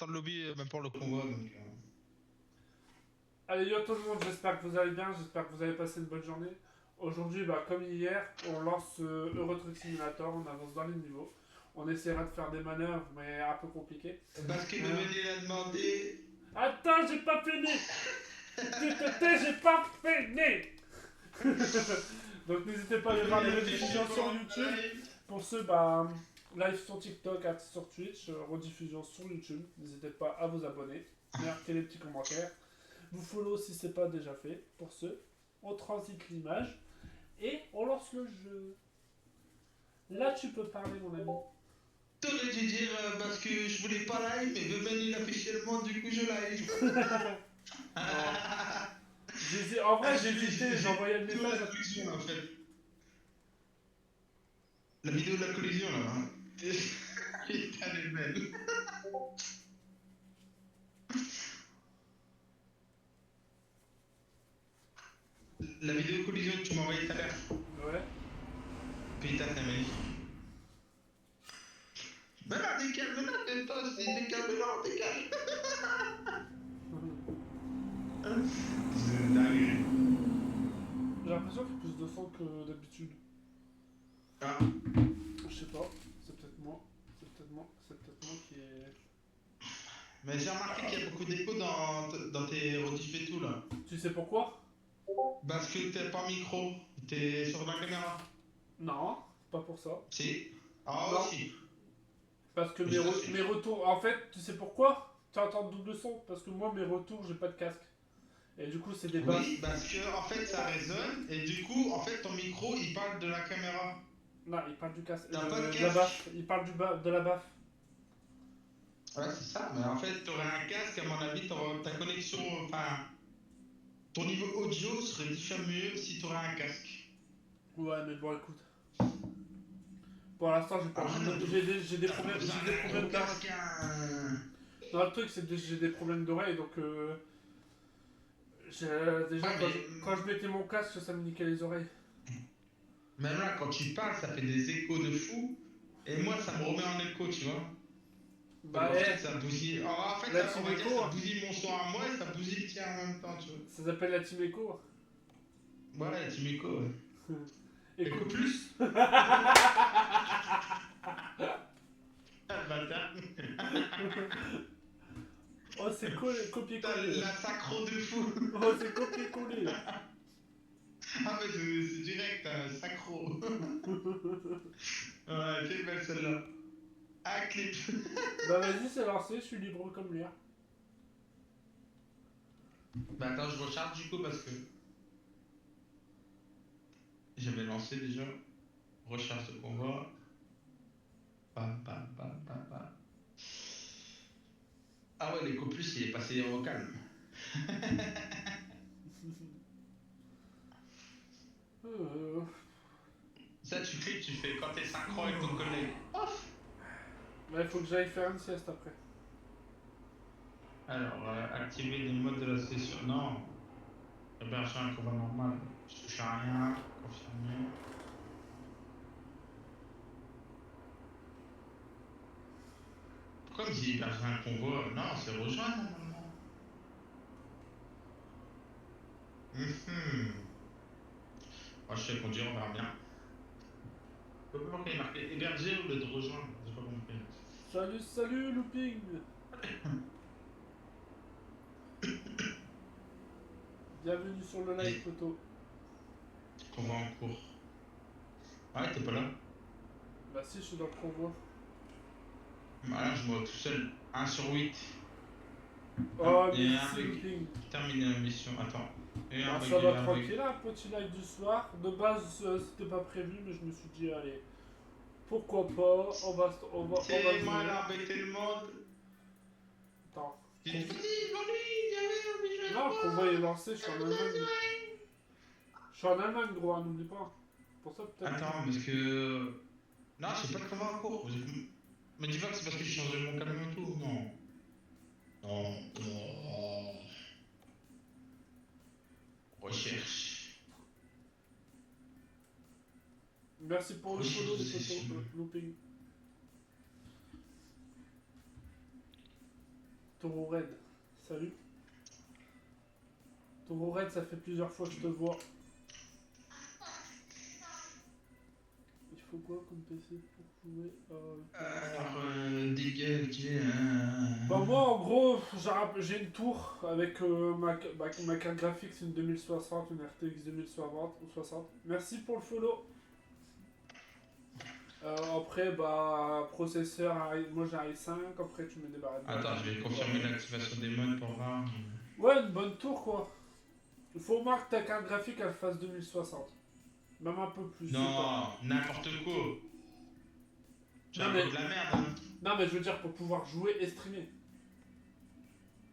dans le lobby, même pour le convoi. Donc, Allez, yo tout le monde, j'espère que vous allez bien, j'espère que vous avez passé une bonne journée. Aujourd'hui, comme hier, on lance Euro Truck Simulator, on avance dans les niveaux. On essaiera de faire des manœuvres, mais un peu compliquées. parce que le menu l'a demandé. Attends, j'ai pas fini. Tu te tais, j'ai pas fini. Donc n'hésitez pas à aller voir les rediffusions sur YouTube. Pour ceux, live sur TikTok, sur Twitch, rediffusion sur YouTube. N'hésitez pas à vous abonner, marquer les petits commentaires. Vous follow si c'est pas déjà fait. Pour ceux, on transite l'image et on lance le jeu. Là, tu peux parler, mon ami. T'aurais dû dire parce que je voulais pas live, mais le menu officiellement, du coup je live. En vrai, j'ai hésité, j'ai envoyé le Vidéo de message. la collision là, en fait. La vidéo de la collision là. Hein. Putain, elle est belle. La vidéo de collision que tu m'as envoyée tout à l'heure. Ouais. Putain, t'es magnifique. Mais là, décale, mais là, toi, c'est décale, mais non, décale. C'est dingue. J'ai l'impression qu'il y a plus de son que d'habitude. Ah. Je sais pas, c'est peut-être moi. C'est peut-être moi qui est. Mais j'ai remarqué qu'il y a beaucoup d'écho dans tes rediffs et tout là. Tu sais pourquoi? Parce que t'es pas micro, t'es sur la caméra. Non, c'est pas pour ça. Si. Ah Non, aussi. parce que Je mes t'assure. retours. En fait, tu sais pourquoi? Tu entends double son? Parce que moi, mes retours, j'ai pas de casque. Et du coup, c'est des basses. Oui, parce que en fait ça résonne et du coup en fait ton micro il parle de la caméra. Non, il parle du casque. T'as pas de De la baffe. casque. Il parle de la baffe. Ouais c'est ça, mais en fait t'aurais un casque à mon avis, ta connexion, enfin ton niveau audio serait déjà mieux si t'aurais un casque. Ouais, mais bon, écoute. Pour l'instant, j'ai pas. Après J'ai des t'as pas problèmes. besoin J'ai des d'un gros problèmes d'oreille. casque, hein. Non, le truc, c'est que j'ai des problèmes d'oreille, donc. Déjà, Ouais mais quand je mettais mon casque, ça me niquait les oreilles. même là quand tu parles ça fait des échos de fou et moi ça me remet en écho tu vois. Donc Bah, en fait ça bousille. Alors, en fait la ça, on team va dire Echo, ça hein. bousille mon son à moi et ça bousille le tien en même temps tu vois. Ça s'appelle la team Echo. Ouais, tu m'écho, ouais. Echo Écho plus. plus. Ah, bâtard. Oh, c'est T'as copier-coller. la sacro de fou. Oh, c'est copier-coller. Ah mais c'est direct, sacro. Ouais, quelle belle celle-là. Ah, clip. Bah, vas-y, c'est lancé, je suis libre comme l'air. Bah attends, je recharge du coup parce que j'avais lancé déjà. Recharge de convoi. Pam, pam, pam, pam, pam. Ah ouais, l'écho plus, il est passé au calme. Euh, Ça, tu fais, quand t'es synchro avec ton collègue. Bah, il faut que j'aille faire une sieste après. Alors, activer les modes de la session. Non. Héberger un convoi normal. Je touche à rien. Confirmer. Pourquoi me dit héberger un convoi? Non, c'est rejoindre normalement. Moi, je sais conduire, on verra bien. Comment il est marqué héberger ou le de rejoindre? J'ai pas compris. Salut, salut, looping. Bienvenue sur le live, Allez, photo. convoi en cours. Ouais, t'es pas là. Bah, si, je suis dans le convoi. Voilà, je me vois tout seul. 1 sur 8. Oh, Il y a un merci, bug. looping. Terminé la mission. Attends. Il y a un Bah, bug, ça il y va a un bug. tranquille, un petit live du soir. De base, c'était pas prévu, mais je me suis dit, allez, pourquoi pas, on va C'est moi jouer. là, embêter le monde. Attends. J'ai dit, vas-y, on y va, Non, le convoi est lancé, je suis en Allemagne. vas-y. Je suis en Allemagne, gros, hein, n'oublie pas. Pour ça, peut-être. Attends, parce que. Non, j'ai pas de convoi en cours. Me dis pas que c'est parce que j'ai changé mon camion et tout. Non. Non. Non. Recherche. Merci pour le Recherche follow, de les photos, session. looping. Taureau Red, salut. Taureau Red, ça fait plusieurs fois que je te vois. Il faut quoi comme PC pour jouer Dégager. Bah moi en gros j'ai une tour avec ma carte graphique, c'est une 2060, une RTX 2060 ou 60. Merci pour le follow. Après bah processeur, moi j'ai un i5, après tu mets des barrettes. Attends, je vais confirmer l'activation des modes pour voir. Ouais, une bonne tour quoi. Il faut au moins que ta carte graphique elle fasse 2060. Même un peu plus. Non, n'importe quoi. J'ai Non, un mais- peu de la merde. Hein. Non mais je veux dire pour pouvoir jouer et streamer.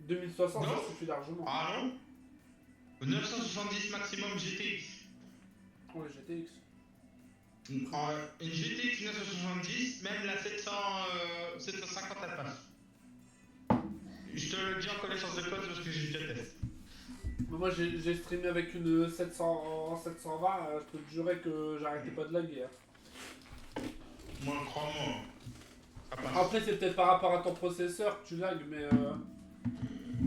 2060 Non. ça suffit largement. Ah non 970 maximum GTX. Ouais GTX. Une GTX 970, même la 750 elle passe. Je te le dis en connaissance de cause parce que j'ai déjà testé. Mais moi j'ai streamé avec une 720, je peux te jurer que j'arrêtais pas de laguer. Hein. Moi, crois-moi. Ça passe. Après c'est peut-être par rapport à ton processeur que tu lagues mais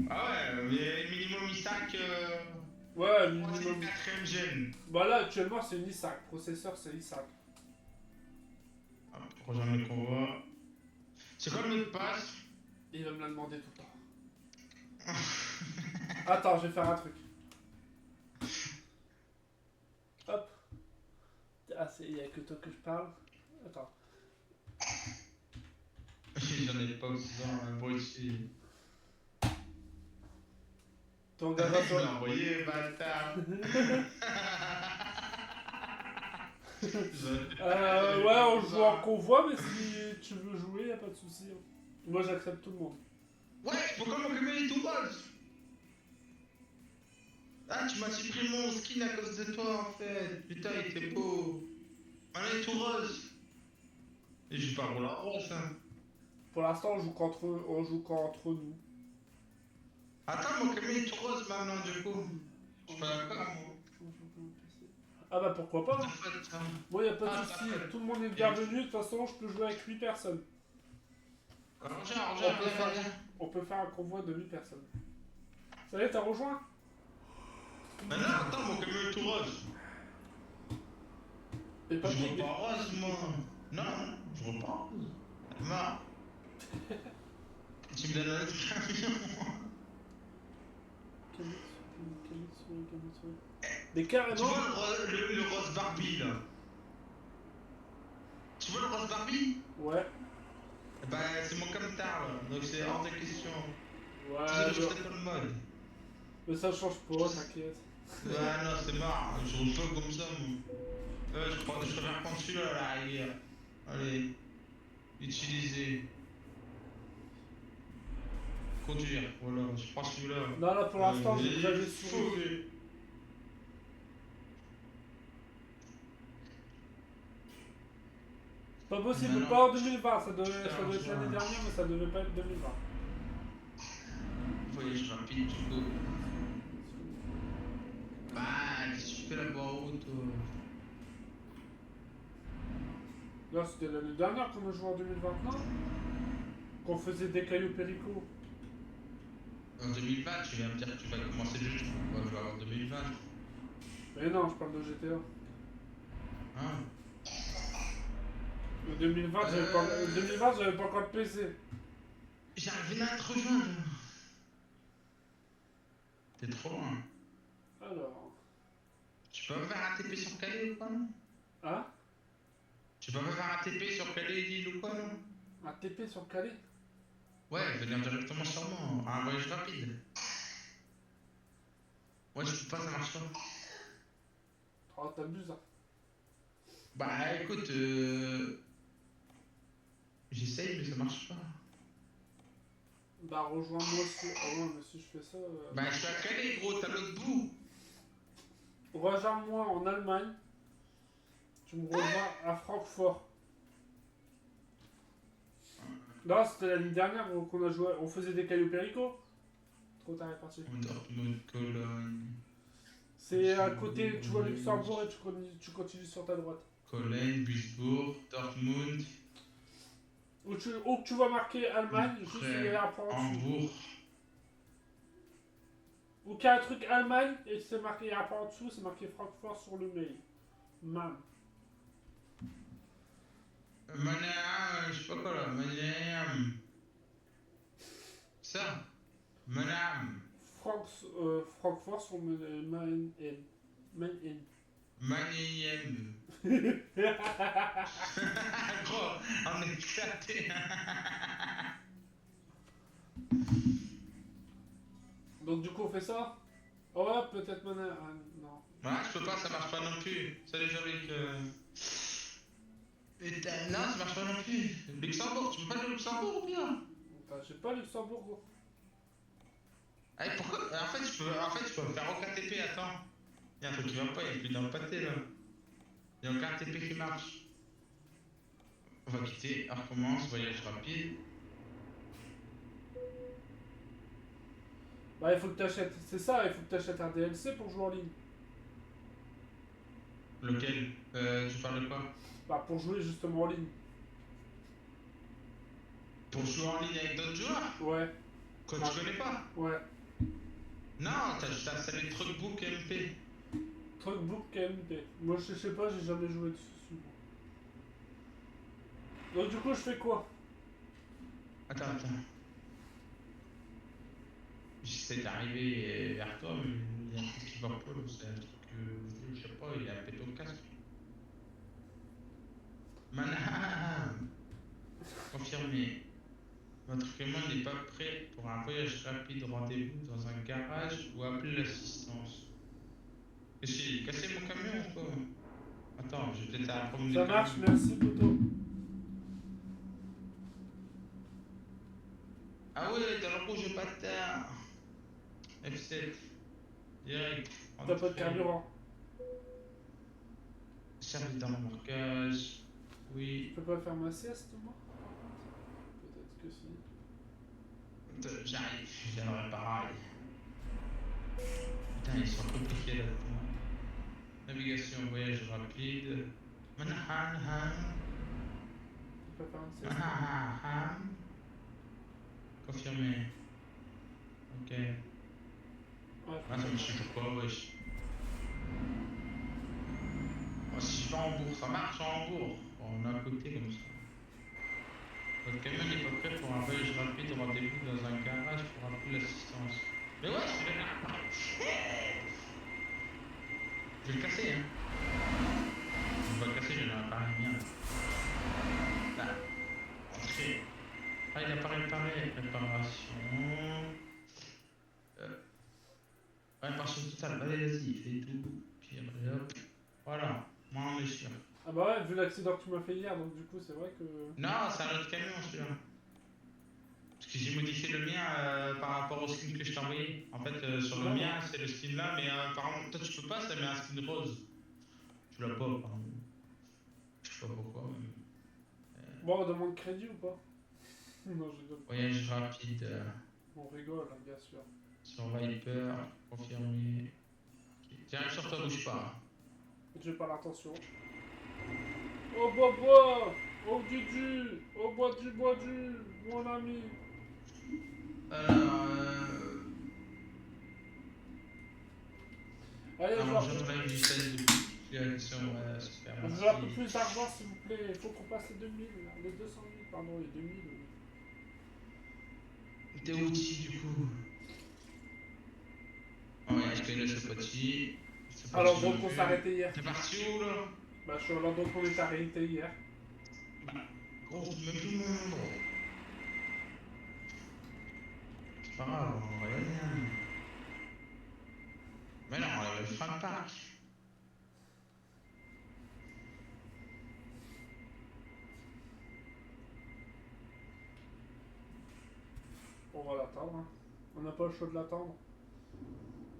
Ah ouais, mais minimum ISAC. ouais, Moi, c'est minimum. 4ème gen. Bah là actuellement c'est une ISAC, processeur c'est ISAC. Ah, pour jamais qu'on voit. C'est quoi le mot de passe? Il va me la demander tout le temps. Attends, je vais faire un truc. Hop. Ah, il y a que toi que je parle. Attends. J'en ai pas aussi dans moi aussi. Ton Je gars l'ai envoyé, bâtard. ouais, on joue en convoi, mais si tu veux jouer, y a pas de souci. Moi j'accepte tout le monde. Ouais, pourquoi m'occuper les tout roses? Ah, tu m'as supprimé mon skin à cause de toi en fait. Putain, il était beau. On est tout rose. Et j'ai pas roulé en rose, hein. Pour l'instant, on joue qu'entre nous. Attends, mon camion est tout rose maintenant, du coup. Je suis pas d'accord, moi. Ah bah pourquoi pas. What Hein. the fuck, ça. Moi y a pas de Ah, souci. ça fait. Tout le monde est bienvenu. De toute façon, je peux jouer avec 8 personnes. Regarde, regarde. On peut faire un convoi de 8 personnes. Ça y est, t'as rejoint? Mais non, attends, mon camion est tout rose. Et pas Je tout. veux pas rose, moi. Non, je veux pas rose. Non. Tu me donnes un autre camion. Mais Tu carrément. vois le rose Barbie, là? Tu vois le rose Barbie? Ouais. Bah, c'est mon camtar, là. Donc c'est hors de question. Ouais. Tu sais, je pas le mode. Mais ça change pas, t'inquiète. Ouais, non, c'est marrant. Je roule pas comme ça, moi. Je préfère prendre celui-là, là, hier. Allez. Utiliser. Conduire, voilà, je prends celui-là. Non, là pour l'instant, j'ai déjà souris. souris. Pas possible, Non, pas en 2020. Ça devait être l'année Putain, dernière, mais ça devait pas être 2020. Voyage rapide, du coup. Bah, qu'est-ce que tu fais là-bas en route, toi? Là, c'était l'année dernière qu'on a joué en 2020, non? Qu'on faisait des cailloux péricots. En 2020, tu viens me dire que tu vas commencer le jeu. On va jouer en 2020. Mais non, je parle de GTA. Hein? En 2020, j'avais pas encore de PC. J'arrive à te rejoindre. T'es trop loin. Alors. Tu peux me faire un TP sur Calais ou quoi, non? Hein? Tu peux me faire un TP sur Calais et Lille ou quoi, non? Un TP sur Calais? Ouais, venir directement sur moi, un voyage rapide. Ouais, je peux pas, ça marche pas. Oh, t'abuses, hein. Bah écoute, j'essaye mais ça marche pas. Bah, rejoins-moi sur. Ah ouais, mais si je fais ça. Bah je suis à Calais gros, t'as l'autre bout. Rejoins-moi en Allemagne. Tu me rejoins à Francfort. Non, c'était l'année dernière qu'on a joué. On faisait des cailloux péricots. Trop tard est parti. Dortmund, Cologne. C'est à côté, tu vois Luxembourg et tu continues sur ta droite. Cologne, Duisbourg, Dortmund, Où que tu vois marqué Allemagne, juste Après, il y a un point en dessous. Hambourg. Ou qu'il y a un truc Allemagne et c'est marqué après en dessous, c'est marqué Francfort sur le mail. Man. Manam, je sais pas quoi là. Manam. Ça. Manam. Francfort sur le main in. Main in. Maniem. Gros, on est éclaté. Donc du coup on fait ça. Oh ouais, peut-être maintenant. Ah, non. Ouais, je peux pas, ça marche pas non plus. Ça déjà avec. Non, ça marche pas non plus. Luxembourg, tu veux pas le Luxembourg ou bien? Attends, j'ai pas Luxembourg gros. Ah, pourquoi? En fait, je peux faire aucun TP, attends. Il y a un truc qui va pas, il y a plus dans le pâté là. Il y a aucun TP qui marche. On va quitter, on recommence, voyage rapide. Bah il faut que t'achètes, c'est ça, il faut que t'achètes un DLC pour jouer en ligne. Lequel? Tu parles de quoi? Bah pour jouer justement en ligne. Pour jouer en ligne avec d'autres joueurs? Ouais, Quand tu connais pas? ouais. Non, t'as juste installé Truckbook MP. Truckbook KMP. Moi je sais pas, j'ai jamais joué dessus. Donc du coup je fais quoi? Attends. J'essaie d'arriver vers toi, mais il y a un truc qui va pas, c'est un truc que je sais pas, il a pété au casque. Manam! Confirmé. Votre commande n'est pas prêt pour un voyage rapide. Rendez-vous dans un garage ou appelez l'assistance. Qu'est-ce qu'il a cassé mon camion ou quoi? Attends, je vais peut-être aller promener Ça le marche, camion. merci Toto. Ah ouais, dans le rouge bâtard. F7. Direct. T'as pas de carburant. Service dans le remorquage. Je Oui. peux pas faire ma sieste moi? Peut-être que si. J'arrive, je viens de réparer. Putain, ils sont compliqués là-dedans. Navigation, voyage rapide. Manhattan. Je peux pas faire une sieste. Manhattan. Confirmé. Ok. Ouais, Ah, ça marche toujours pas, wesh. Moi, si je vais en bourg, ça marche en bourg. On a à côté comme ça. Votre camion n'est pas prêt pour un voyage rapide. Rendez-vous dans un garage pour appeler l'assistance. Mais ouais, je vais Je vais le casser, hein. Je vais pas le casser, je vais le réparer bien. Là. Entrée. Ah, il a pas réparé. Réparation. Réparation totale. Allez, vas-y, fais tout. Puis après, hop. Voilà. Moi, on est sûr. Ah bah ouais, vu l'accident que tu m'as fait hier, donc du coup c'est vrai que... Non, c'est un autre camion celui-là. Parce que j'ai modifié le mien par rapport au skin que je t'ai envoyé. En fait, sur le mien, c'est le skin là, mais apparemment, toi tu peux pas, ça met un skin rose. Tu l'as pas, apparemment. Je sais pas pourquoi. Bon, on demande crédit ou pas? Non, je rigole. Voyage rapide On rigole, hein, bien sûr. sur Viper, confirmé. J'arrive sur toi, bouge pas. J'ai pas l'intention. Oh bois, oh du, oh bois du, mon ami. Alors, Allez, alors j'enlève du 16 de configuration, super, je merci. veux un peu plus d'argent s'il vous plaît. Il faut qu'on passe les 2000, là. Les 200 000, pardon, les 2000. T'es outil du coup. Ouais, je connais ce petit. Alors donc on s'est arrêté hier. T'es parti où là? Bah je suis là donc on est arrêté hier. Bah, gros, même tout le monde. C'est pas grave, on va y aller. Hein. Mais non, on avait le frein de parc. On va l'attendre. Hein. On n'a pas le choix de l'attendre.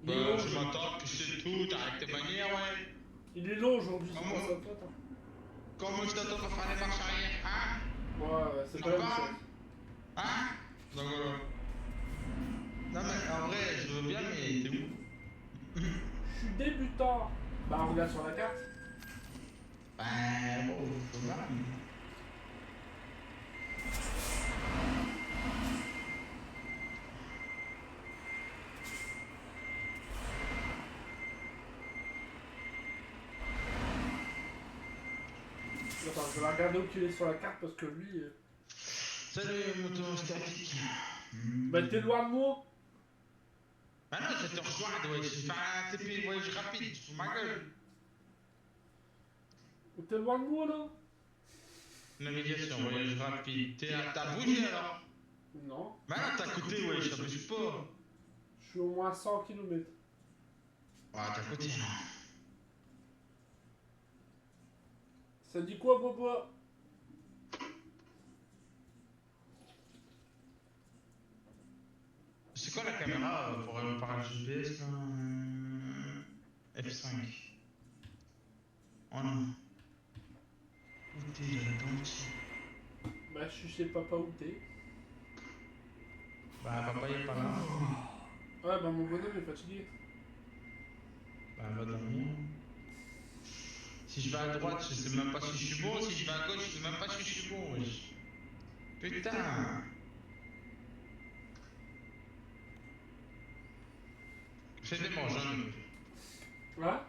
Bah, je m'attends, puis c'est tout, t'arrêtes tes manières, ouais. Il est long aujourd'hui, c'est Comment pas ça toi. Comment je t'attends pour faire les marches arrière, hein? Ouais, c'est pas la même chose. Hein? Donc voilà. Non mais en vrai, je veux bien, mais t'es où? Je suis débutant. Bah on regarde sur la carte. Bah bon, faut voir. Attends, je vais la regarder où qu'il est sur la carte parce que lui. Salut, mouton statique. Bah, t'es loin de moi. Ah non, je te rejoins, ouais. J'ai fait un TP voyage rapide, tu fous ma gueule. T'es loin de moi là. Navigation, voyage rapide. T'as bougé alors? Non. Bah non, t'as à côté, ouais, je t'abuse pas. Je suis au moins 100 km. Ah, t'as à côté, là. Ça dit quoi, Bobo? C'est quoi la caméra pour par GPS là F5. Oh non. Où t'es là-dedans aussi? Bah, je suis chez papa où t'es. Bah, papa il est pas là. Ouais, bah, mon bonhomme est fatigué. Bah, va dormir. Si je vais à droite, je sais même pas si je suis bon. Si je vais à gauche, je sais même pas si je suis bon, wesh. Putain. Fais des mots jaunes. Ouais.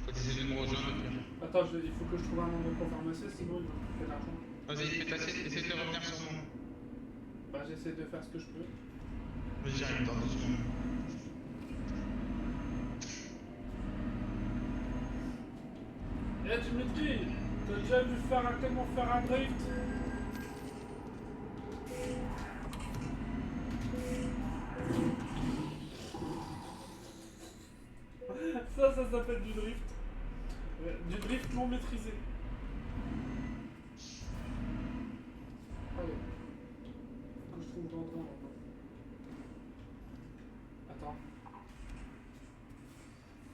Faut des mots jaunes, pire. Attends, il faut que je trouve un endroit pour faire masser, sinon il va me couper l'argent. Vas-y, essaie de revenir sur moi. Bah, j'essaie de faire ce que je peux. Vas-y, j'arrive dans 2 secondes. Eh, Dimitri, t'as déjà vu comment faire un drift? Ça s'appelle du drift. Du drift non maîtrisé. Allez. Faut que je trouve l'endroit maintenant. Attends.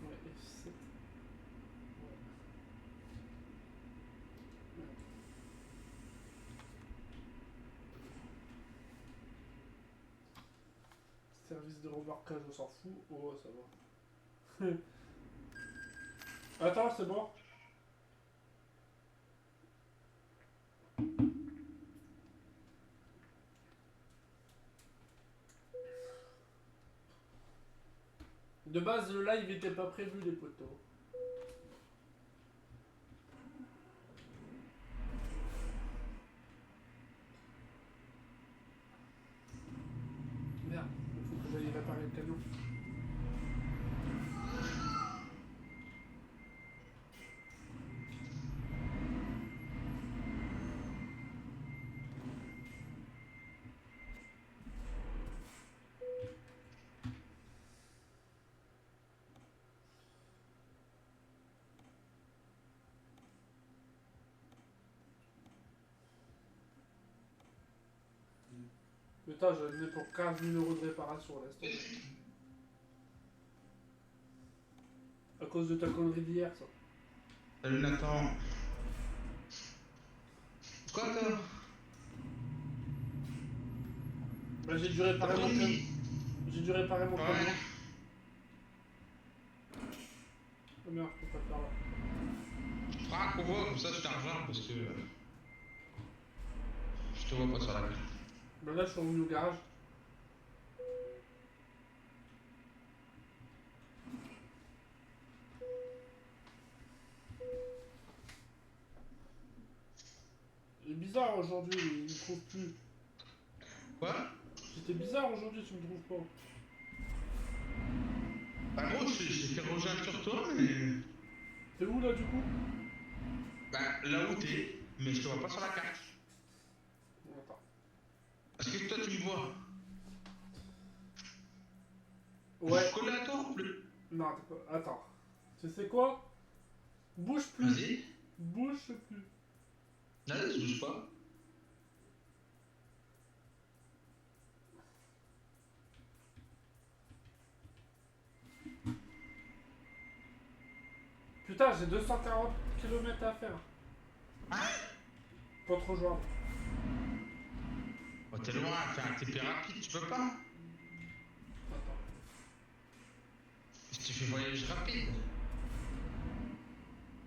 Ouais, F7. Ouais. Service de remorquage, on s'en fout. Oh, ça va. Attends, c'est bon. De base, le live était pas prévu, les potos. Merde, il faut que j'aille réparer le camion. Putain, je venais pour 15 000 € de réparation à l'instant. À cause de ta connerie d'hier, ça. Salut Nathan. Quoi toi? Bah, j'ai dû réparer mon camion. J'ai dû réparer mon camion. Ouais. Oh merde, je peux pas faire là. Prends un convoi, comme ça je t'argent parce que je te vois pas sur la carte. Bah là, je suis revenu au garage. Il est bizarre aujourd'hui, il me trouve plus. Quoi? C'était bizarre aujourd'hui, tu me trouves pas. Bah gros, j'ai fait rejoindre sur toi, mais... T'es où là du coup? Bah là où t'es, mais je te vois pas sur la carte. Attends. Est-ce que toi tu me vois? Ouais. Je suis collé à toi en plus. Non, attends. Tu sais quoi? Bouge plus. Vas-y. Bouge plus. Vas-y, je bouge pas. Putain, j'ai 240 km à faire. Hein? Pas trop jouable. Oh, t'es loin, fais un TP rapide, tu peux pas? Attends. Si tu fais voyage rapide.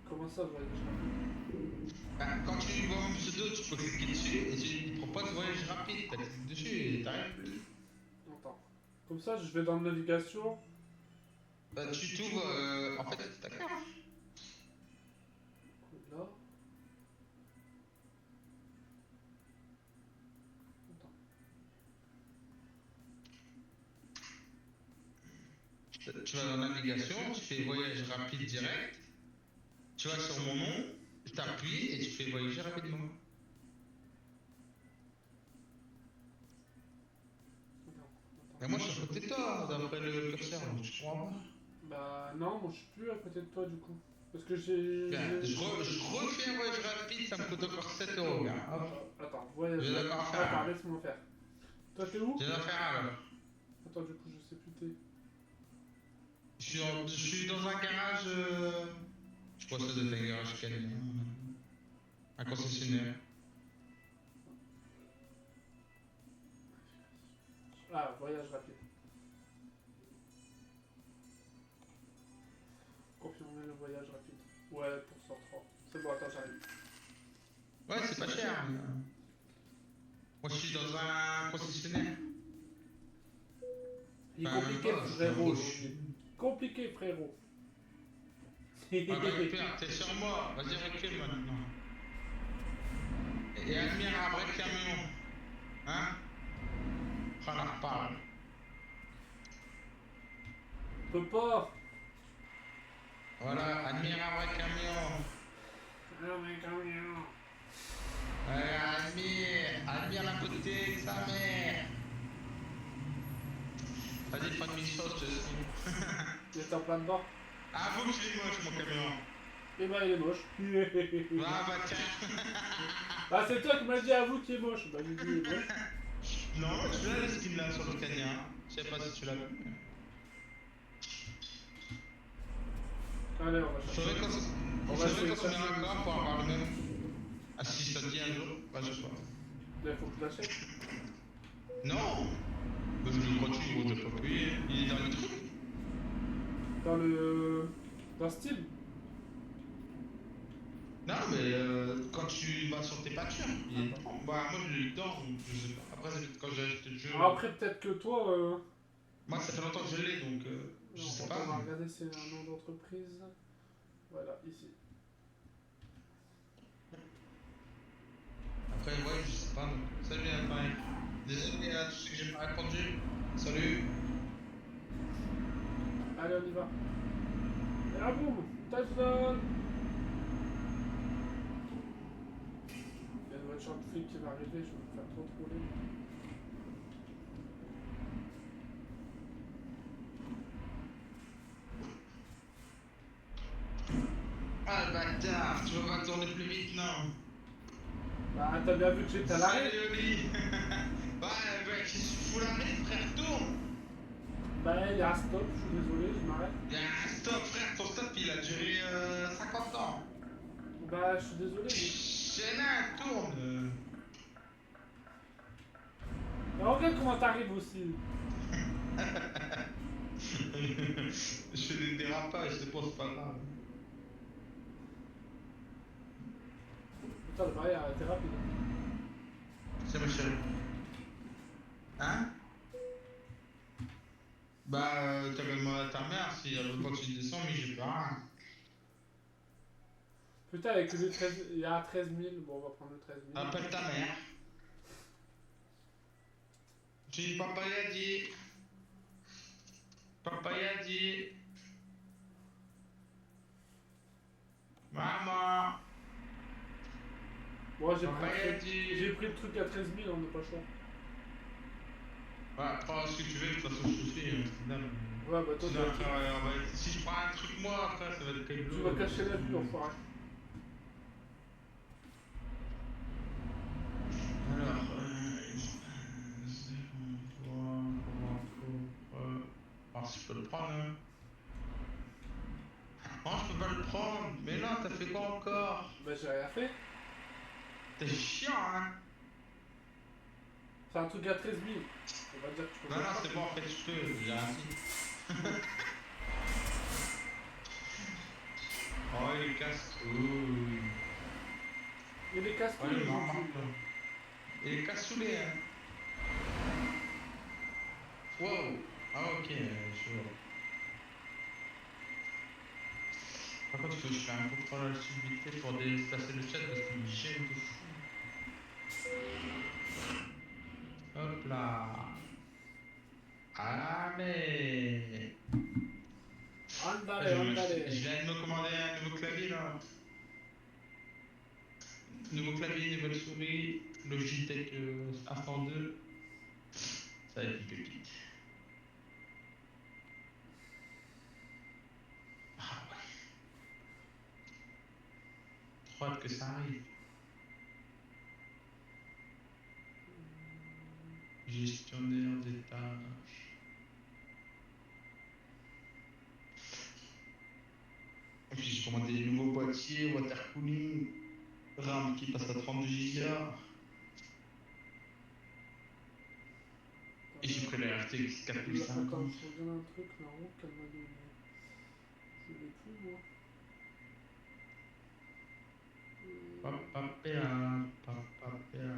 Comment ça, voyage rapide? Bah, quand tu vois mon pseudo, tu peux cliquer dessus et tu te proposes voyage rapide. T'as cliqué dessus et t'arrives plus. Attends. Comme ça, je vais dans la navigation. Bah, tu t'ouvres en fait, d'accord. Là. tu vas dans navigation, tu fais voyage rapide direct, tu vas sur mon nom, tu appuies et tu fais voyager rapidement. Mais moi je suis à côté de toi, d'après le curseur, donc je crois pas. Bah non, moi je suis plus à côté de toi du coup. Parce que j'ai... Bien, je refais un voyage rapide, ça me coûte encore 7 €, gars. Hop. Attends, voyage. Je vais d'abord faire Attends, un. laisse-moi faire. Toi t'es où? Je vais en faire un alors. Attends, du coup je sais plus t'es... Je suis dans un garage. Je crois que ça doit être un garage canadien. Un concessionnaire. Ah, voyage rapide. Confirmer le voyage rapide. Ouais, pour 103. C'est bon, attends, j'arrive. Ouais, c'est pas cher. Moi je suis dans un concessionnaire. Il est compliqué, frérot. Compliqué, frérot. Ah bah Père, t'es sur moi. Vas-y, recule maintenant. Et admire un vrai camion. Hein? On en reparle. Peux pas. Voilà, admire un vrai camion. Non, mais camion. Admire la beauté de sa mère. Vas-y, prends une mini-sauce, je te suis. Il est en plein dedans. Avoue que je l'ai moche, mon camion. Eh ben, il est moche. Ah bah tiens. Ah, c'est toi qui m'as dit avoue qu'il est moche. Bah, j'ai dit il est moche. Non, tu l'as le skin là sur le canien. Je sais pas si tu l'as vu. Allez, on va Je chercher. saurais quand on est un corps pour avoir le même. Ah si ça te dit un jour, bah je sais pas. Il faut que tu l'achètes. Non. Parce que le gratuit, gros, t'as pas payé. Il est dans le truc. Dans le... Dans Steam. Non mais quand tu vas sur tes peintures, il est dedans. Bah moi je l'ai eu dedans, donc je sais pas. Après c'est quand j'ai acheté le jeu. Alors après, peut-être que toi... Moi ça fait longtemps que je l'ai donc je Non, sais on pas. va regarder c'est un nom d'entreprise. Voilà, ici. Après ouais je sais pas donc. Salut Appareil. Désolé à tous ceux que j'ai pas répondu. Salut. Allez, on y va. Et là, boum, touchdown. Il y a une voiture de flic qui va arriver, je vais me faire trop troller. Ah le bâtard, tu vas pas tourner plus vite non. Bah, t'as bien vu que j'étais à l'arrêt. Salut Oli. Bah qu'est-ce que tu fous l'arrêt frère, tourne. Bah, il y a un stop, je suis désolé, je m'arrête. Il y a un stop frère, ton stop il a duré 50 ans. Bah, je suis désolé, mais... Chénin, tourne. Mais regarde comment t'arrives aussi. Je fais des dérapages, c'est pas grave. Putain, le barrière a été rapide. C'est ma chérie. Hein? Bah, t'as même à ta mère, si elle veut pas que tu descends, mais j'ai pas rien. Putain, avec le 13... il y a 13 000. Bon, on va prendre le 13 000. Appelle ta mère. J'ai dit papaya dit. Papaya dit. Maman. Bon, Papaya dit. j'ai pris le truc à 13 000, on n'a pas le choix. Ouais, prends ce que tu veux, de toute façon je te suis, c'est dingue. Ouais, bah toi, Sinon, après, si je prends un truc moi, après ça va être caillou. tu vas cacher la vue, enfoiré. Alors, si je peux le prendre. Hein. Oh, je peux pas le prendre. Mais non, t'as fait quoi encore? Bah, j'ai rien fait. T'es chiant, hein. C'est un truc à 13 000. On va dire que tu peux Non, pas non, le c'est faire. bon, en fait, je peux. J'ai un signe. Oh, il casse-couille. Il est casse-couilles, Ouais, aujourd'hui. marrant. Il est cassoulet, hein. Wow. Ah, ok, je vois. Par contre, il faut que je fasse un contrôle à la subtilité pour déplacer le chat parce qu'il me gêne de fou. Hop là. Allez. nouveau clavier, nouvelle souris, Logitech A102. Ça va être une pépite. Ah ouais. Trop hâte que ça arrive. Gestionnaire des tâches. Et puis j'ai commandé des nouveaux boîtiers, water cooling, RAM qui passe à 32 Go. Et j'ai pris la RTX 4050. Attends, je regarde un truc là-haut qu'elle m'a donné. Je l'ai plus, moi. Papapéa, papapéa.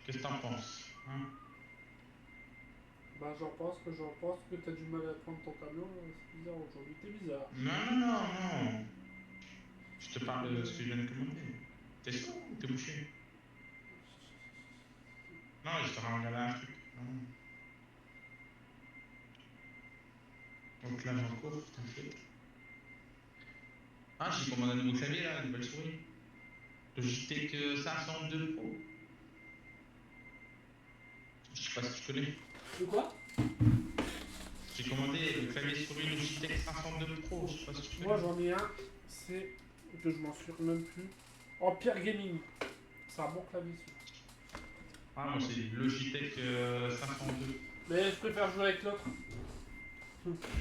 Qu'est-ce que t'en penses, hein? Bah j'en pense que t'as du mal à prendre ton camion, c'est bizarre aujourd'hui, t'es bizarre. Non. Je te parle de ce que je viens de commander. T'es sûr ou t'es bouché? Non, je te regardé un truc. Non. Donc là, j'en cours, t'inquiète. Ah, j'ai commandé un nouveau clavier là, une belle souris. Logitech 502 Pro. Je sais pas si tu connais. De quoi? J'ai commandé le clavier souris Logitech 502 Pro. Je sais pas si tu connais. Moi j'en ai un, c'est que je m'en souviens même plus. Empire Gaming. C'est un bon clavier celui-là. Ah, moi c'est Logitech 502. Mais je préfère jouer avec l'autre.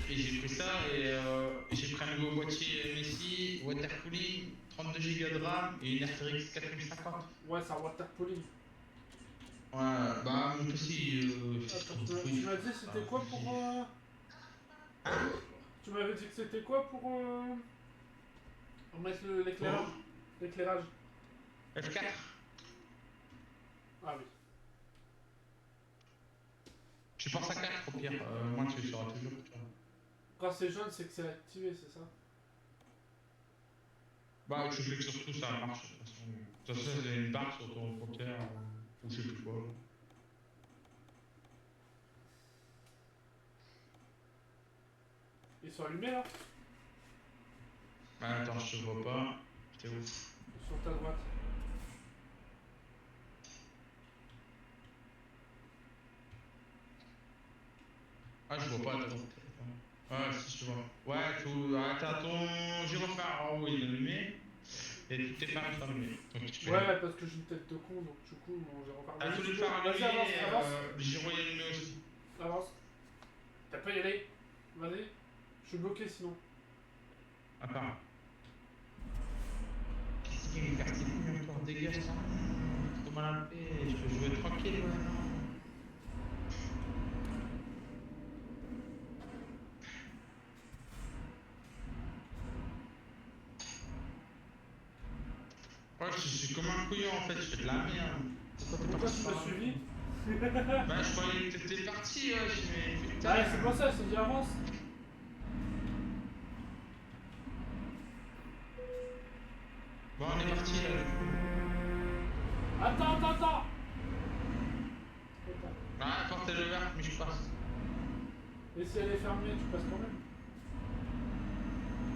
Et j'ai pris ça et j'ai pris un nouveau boîtier MSI, water cooling, 32 Go de RAM et une RTX 4050. Ouais, c'est un water cooling. Ouais, bah mon PC, Attends, tu m'as dit c'était quoi pour... Tu m'avais dit que c'était quoi pour... Remettre l'éclairage. L'éclairage. F4. Ah oui. Je pense à 4 au pire, moi tu sauras toujours. Tu vois. Quand c'est jaune, c'est que c'est activé, c'est ça? Bah, je clique sur tout, ça marche. De toute façon, il y a une barre sur ton compteur, ou je sais plus quoi. Ils sont allumés là? Bah, attends, je te vois pas. T'es ouf. Sur ta droite. Ah, je vois pas, attends. Ouais, si, je vois. Ouais, tout. Attends, ton gyrophare en haut, il est allumé. Et tous tes phares sont allumés. Donc, tu peux Ouais, parce que j'ai une tête de con, donc du coup, mon gyrophare... Ah, tous les phares Vas-y, allumés, avance. le gyro est allumé aussi. Avance. T'as pas y aller. Vas-y. Je suis bloqué sinon. À part. Qu'est-ce qu'il me casse les couilles encore? Dégage ça. Trop mal à la paix. Je peux jouer tranquille maintenant. Ouais, je suis comme un couillon en fait, je fais de la merde. Pourquoi tu m'as suivi? Bah, je croyais que t'étais parti, ouais, mais putain. Ouais, c'est pour ça, c'est dit avance. Bon, on est parti là. Attends. Ah, la porte est ouverte, mais je passe. Et si elle est fermée, tu passes quand même?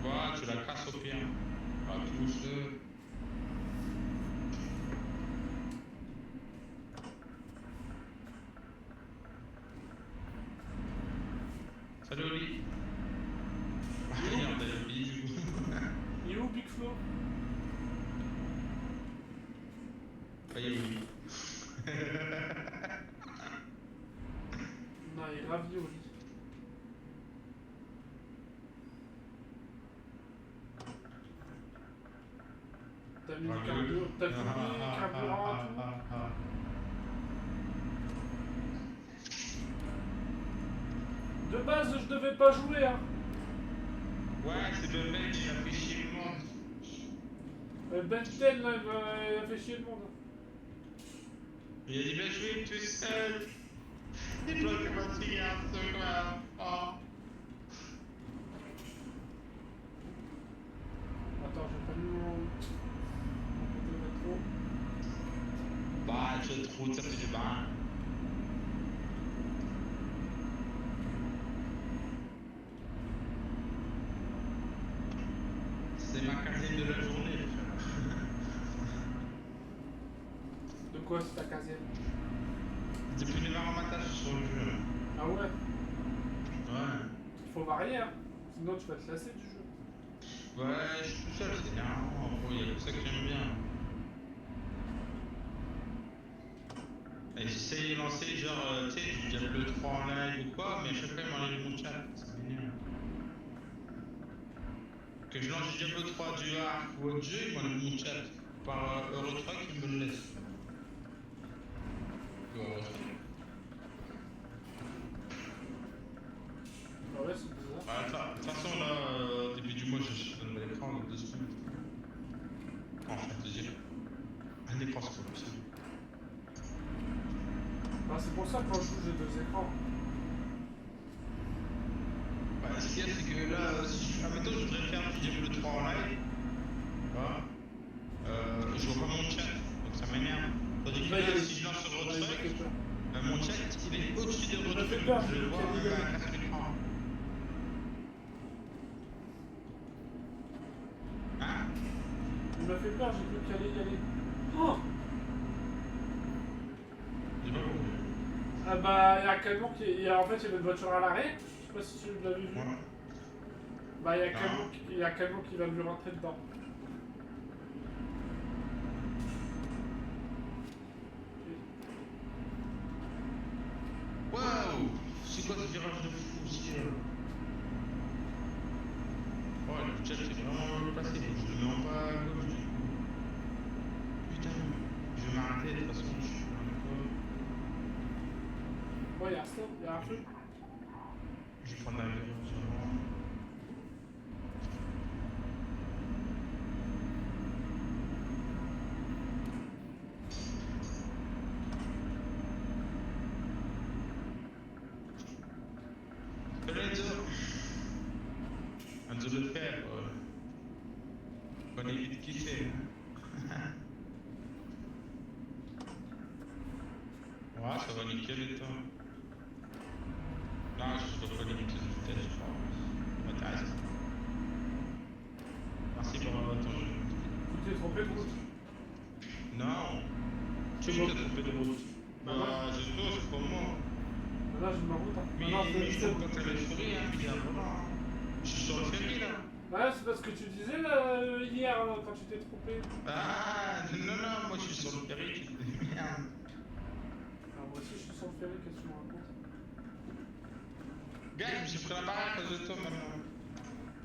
Voilà, tu la casses au pire. À tous. Salut Oli. Ah, merde, Oli, du coup. Il est où Big Flo? Ah, il y a Oli. Non, il est ravi au lit. T'as mis du carburant, t'as mis carburant et tout. De base, je devais pas jouer, hein. Ouais, c'est le mec qui a fait chier le monde. Ben 10, là, il a fait chier le monde. Il a dit, ben je vais tout seul. Il bloque ma fille un seconde. Oh. Attends, j'ai pas mis mon rétro. Bah, tu as trop, ça fait du bain. ma quinzaine de la journée, frère. De quoi c'est ta quinzième? Depuis 9h matin, je suis sur le jeu. Ah ouais? Ouais. Il faut varier, hein. Sinon tu vas te lasser du jeu. Ouais, je suis tout seul, c'est bien. En gros, il y a que ça que j'aime bien. Et j'essaye de lancer genre, tu sais, du Diablo 3 en live ou quoi, mais à chaque fois il m'enlève mon chat, c'est génial. Que je lance du Diablo 3, du Arc ou autre jeu, il m'enlève mon chat. Par Eurotruck, il me le laisse. Ou Eurotruck. Ah ouais, c'est bizarre. De toute façon, là, début du mois, je suis dans l'écran dans 2 semaines. Enfin, deuxième. Un écran, c'est pas possible. Bah, c'est pour ça que quand je joue, j'ai 2 écrans. Bah, ce qu'il y a, c'est que là, si je, admettons, je voudrais faire du Diablo 3 en live, voilà. Je vois pas mon chat, donc ça m'énerve. Tandis que là, si je lance sur Eurotruck, mon chat, il est au-dessus de Eurotruck, je le vois même à la carte d'écran. Hein? Il m'a fait peur, j'ai cru qu'il allait y aller. Oh! J'ai pas compris. Ah bah, il y a Calmon qui. En fait, il y avait une voiture à l'arrêt. Je sais pas si tu l'avais vu. Ouais. Bah, il y a Calmon qui va lui rentrer dedans. Waouh! C'est quoi ce virage de fou aussi là? Oh, le chat est vraiment mal placé, donc je le mets en bas à gauche du coup. Putain, je vais m'arrêter, de toute façon, je suis dans le code. Ouais, il y a un stop, il y a un feu. Je vais prendre la virage avant. Enzo le faire, on évite qui c'est. Ouais, ça va niquer le temps. Non, je dois pas limiter de vitesse, je crois. Ça m'intéresse. Merci pour ton jeu. Tu t'es trompé de route. Non, tu t'es trompé de route. Bah, c'est toi, c'est pas moi. Là, je me route. Hein. Mais je trouve pas que t'avais souris, hein, puis avant. Je suis sur le ferry là. Ouais, c'est parce que tu disais hier quand tu t'es trompé. Ah, non, moi je suis sur le ferry, tu te dis merde. Ah, moi aussi, je suis sur le ferry, qu'est-ce que tu me racontes? Gars, je me suis pris la barrière à cause de toi maintenant.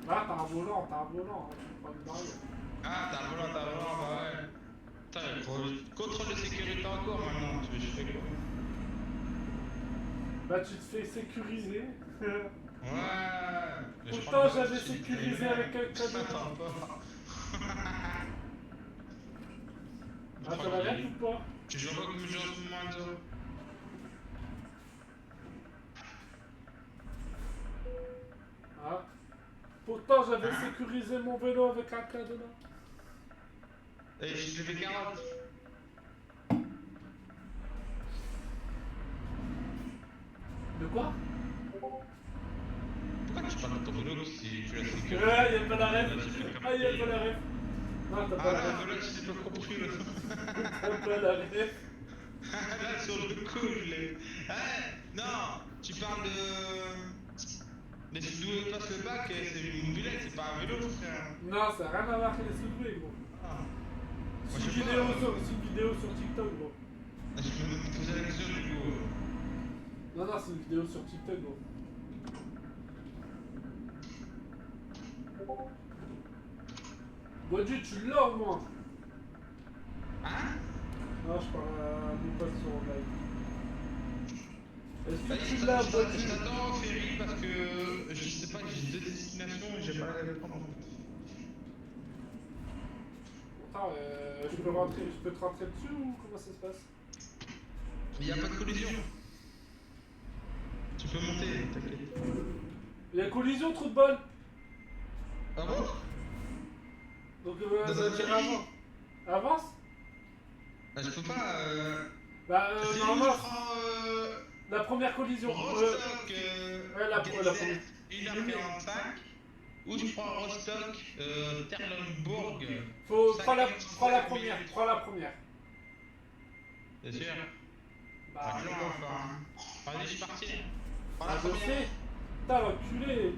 Ah, t'as un volant, hein, tu prends une barrière. Ah, t'as un volant, bah ouais. Putain, contrôle de sécurité encore maintenant, tu veux que je fais quoi? Bah, tu te fais sécuriser. Ouais. Pourtant, j'avais sécurisé avec quelqu'un d'autre. Ah, ça va bien ou pas? Tu joues pas comme je joue en ce moment, Enzo? Ah. Pourtant, j'avais sécurisé mon vélo avec un cadenas. Et je te fais 40. De quoi? Pourquoi tu parles de ton vélo si tu l'as sécurisé? Ouais, y'a pas la ref. Ah, y'a pas la ref. Non, t'as pas la ref. Ah, là, je t'ai pas compris là. T'as pas la ref. Là, sur le coup, je l'ai. Non, tu parles de. Mais d'où passe le bac, c'est une mobilette, c'est pas un vélo, frère. Non, ça n'a rien à voir avec les soulevés, gros. Ah. C'est une vidéo sur TikTok, gros. Je peux me poser la question du coup. Non, c'est une vidéo sur TikTok, gros. Bodu, tu l'as au moins. Hein? Non, je parle à mon pote sur live. Est-ce que tu Je l'as, Bodu? t'attends au ferry parce que je sais pas, j'ai 2 destinations et j'ai pas la répondre en fait. Attends, je peux te rentrer dessus ou comment ça se passe? Il n'y a pas de collision. Tu peux monter, t'inquiète. Il y a collision, trou de balle. Ah bon? Donc, Dans ça un veut dire ferry? avance. Bah, je peux pas. Bah, C'est normalement, je prends. la première collision. Rostock, Ouais, la première. 1h45. Ou je prends Rostock, Terlenbourg. Prends la première, prends la première. C'est sûr. Bah, Pas loin encore. Hein. Vas-y, je suis parti. Prends la je première. sais. Putain, l'enculé.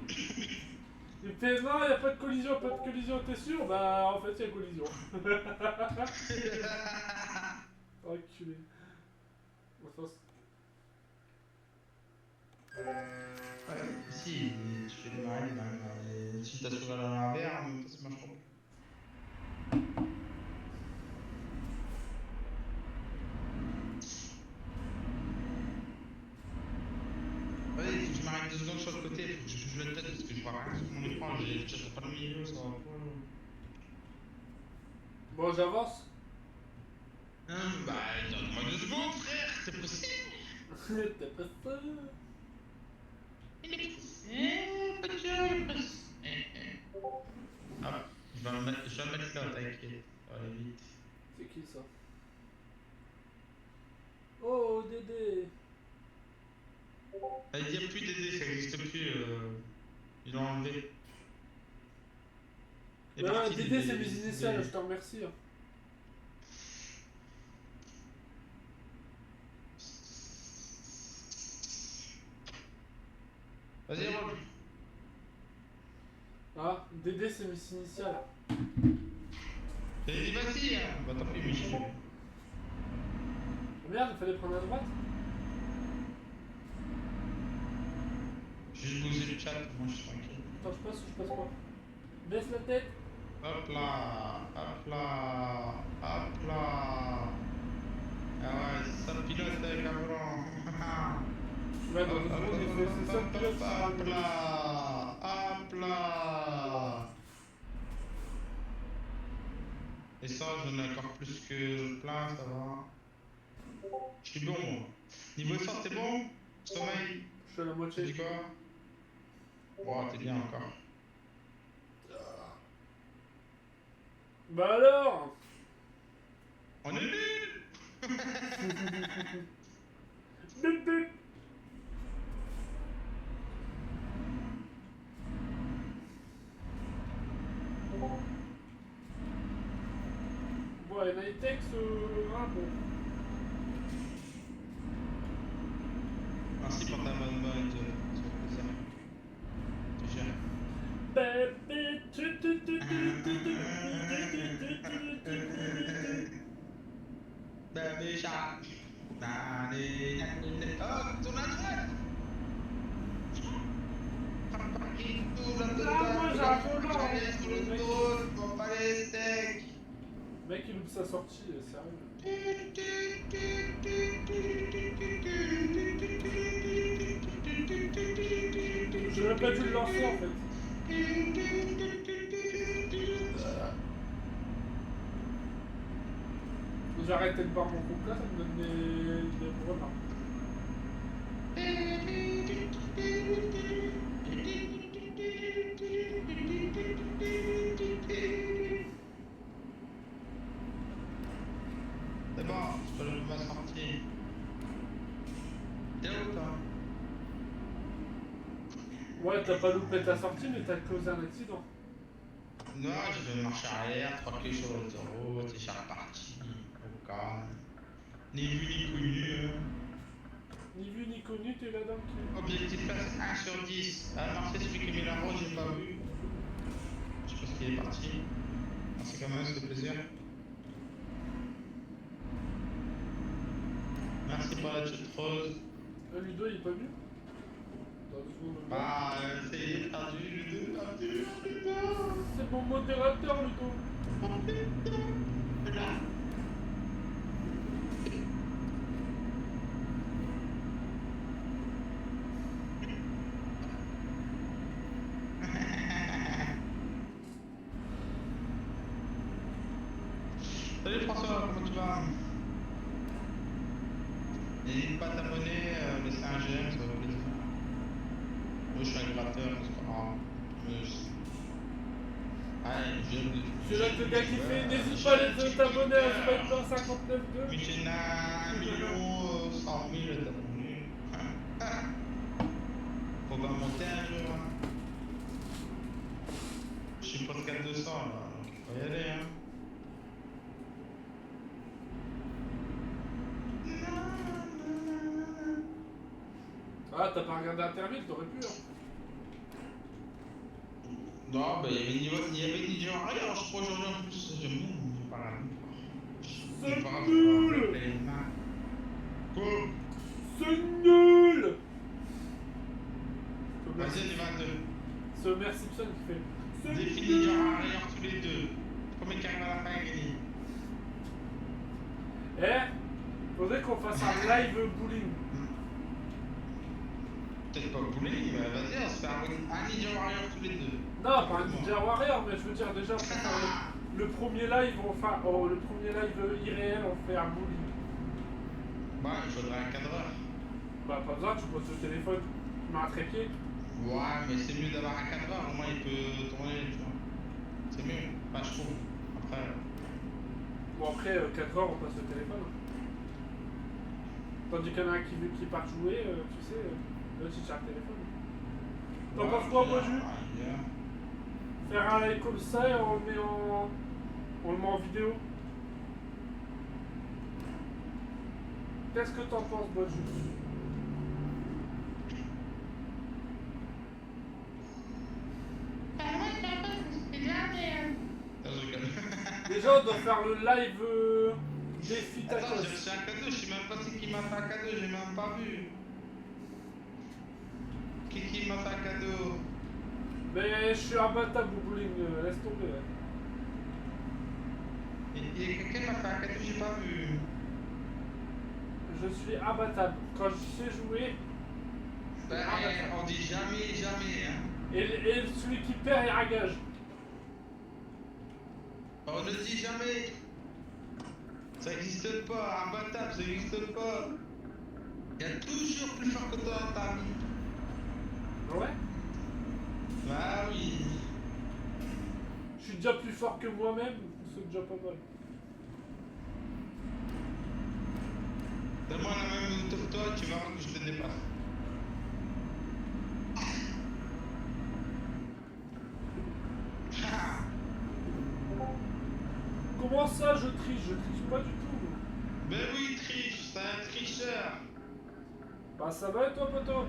Il fait non, y'a pas de collision, t'es sûr? Bah, en fait, y'a collision. Enculé. Ouais, si, tu fais démarrer quand même. Si t'as sauvé à l'envers, ça marche pas. Vas-y, faut que je m'arrête 2 secondes sur le côté, faut que je bouge la tête parce que je vois rien sur mon écran, je pas le milieu, ça va pas. Bon, j'avance. Bah, donne-moi 2 secondes, frère, c'est possible. T'es pas ça. Il est pressé, pas de jeu, il est pressé. Hop, je vais le mettre là, t'inquiète, ça va aller vite. C'est qui ça? Oh, Dédé. Il n'y a plus d'aider, ça n'existe plus, ils l'ont enlevé. Non, Dédé, c'est mes initiales, je te remercie. Hein. Vas-y, roule. Ah, Dédé, c'est mes initiales. J'ai dit vas-y, hein. Bah tant pis, Michel. Merde, il fallait prendre à droite. J'ai juste bougé le chat, moi je suis tranquille. Attends, je passe ou je passe pas? Baisse la tête. Hop là, hop là, hop là. Ah ouais, ça pilote avec un volant. Ouais, dans 2 secondes, il fait c'est ça le pilote. Hop là, hop là. Et ça, j'en ai encore plus que plein, ça va. Je suis bon, moi. Niveau effort, t'es bon? Sommeil? Je suis à la Tu moitié. dis quoi? Oh, t'es bien encore. Bah alors. On est nuls. Bip bip. Bon, et Nitex, ah bon. Merci pour ta bonne bonne, ça fait plaisir. Tu gères. Baby shark. Oh, tourne à droite. Mec, il loupe sa sortie, sérieux. J'aurais pas dû le lancer en fait. J'arrête de boire mon coca, ça me donne des remarques. C'est bon, je peux le ma sortie. T'es où toi? Ouais, t'as pas loupé ta sortie, mais t'as causé un accident. Non, je vais marcher arrière, tranquille sur l'autoroute, et je suis reparti. Au calme. Ni vu ni connu. Ni vu ni connu, t'es là dans le cul. Objectif passe 1 sur 10. Ah non, c'est celui qui a mis la route, j'ai pas vu. Je pense qu'il est parti. Merci quand même, c'était plaisir. Merci pour la chat rose. Ludo, il est pas venu? Dans 2 secondes. Ah, c'est perdu, Ludo, perdu, putain. C'est mon modérateur, Ludo. Oh putain. Là. Salut François, comment tu vas? N'hésite pas à t'abonner, laisser un j'aime, ça va plaisir. Moi je suis un gratteur, c'est pas grave. Allez, C'est là que le gars qui fait, n'hésite pas à t'abonner à Spider 59.2. Mais j'ai 1 million 100 000 t'abonnés. Faut pas monter un jour. Hein. 34 200 là, donc il faut y aller hein. Ah, t'as pas regardé Interville, t'aurais pu, hein. Non, bah il y avait Ninja Warrior, je crois aujourd'hui en plus, j'aime bien Ninja Warrior. C'est Pas grave, nul. Quoi? C'est nul. Vas-y, on y va deux. C'est Homer Simpson qui fait. C'est Défi nul. Ninja Warrior tous les deux. Premier qui arrive à la fin gagne. Eh, faudrait qu'on fasse un live bowling. Peut-être pas bowling, mais vas-y, on se fait un Ninja Warrior tous les deux. Non, pas un Ninja Warrior, mais je veux dire déjà, on peut faire le premier live, enfin, le premier live irréel, on fait un bowling. Bah, il faudrait un cadreur. Bah, pas besoin, tu poses le téléphone, tu mets un trépied. Ouais, mais c'est mieux d'avoir un cadreur, au moins il peut tourner, tu vois. C'est mieux, bah, je trouve. Après. Bon, après, 4 heures, on passe le téléphone. Tandis qu'il y en a un qui part jouer, tu sais, là, tu cherches le téléphone. T'en penses quoi, moi, Jules? Faire un live comme ça et on le met en vidéo. Qu'est-ce que t'en penses, moi, Jules? Déjà, on doit faire le live défi Attends, tacos. j'ai reçu un cadeau, je sais même pas c'est qui m'a fait un cadeau, j'ai même pas vu. Qui m'a fait un cadeau? Mais je suis imbattable au bowling, laisse tomber. Ouais. Et quelqu'un m'a fait un cadeau, j'ai pas vu. Je suis imbattable. Quand je sais jouer, Ben, on dit jamais, jamais, hein. et celui qui perd, il a un gage. On ne dit jamais. Ça n'existe pas, imbattable, ça n'existe pas. Il y a toujours plus fort que toi dans ta vie. Ouais. Bah oui. Je suis déjà plus fort que moi-même, c'est déjà pas mal. Donne-moi la même hauteur que toi, tu vas voir que je te dépasse. Comment ça, je triche? Je triche pas du tout. Ben oui, il triche, c'est un tricheur. Bah ça va et toi, poteau?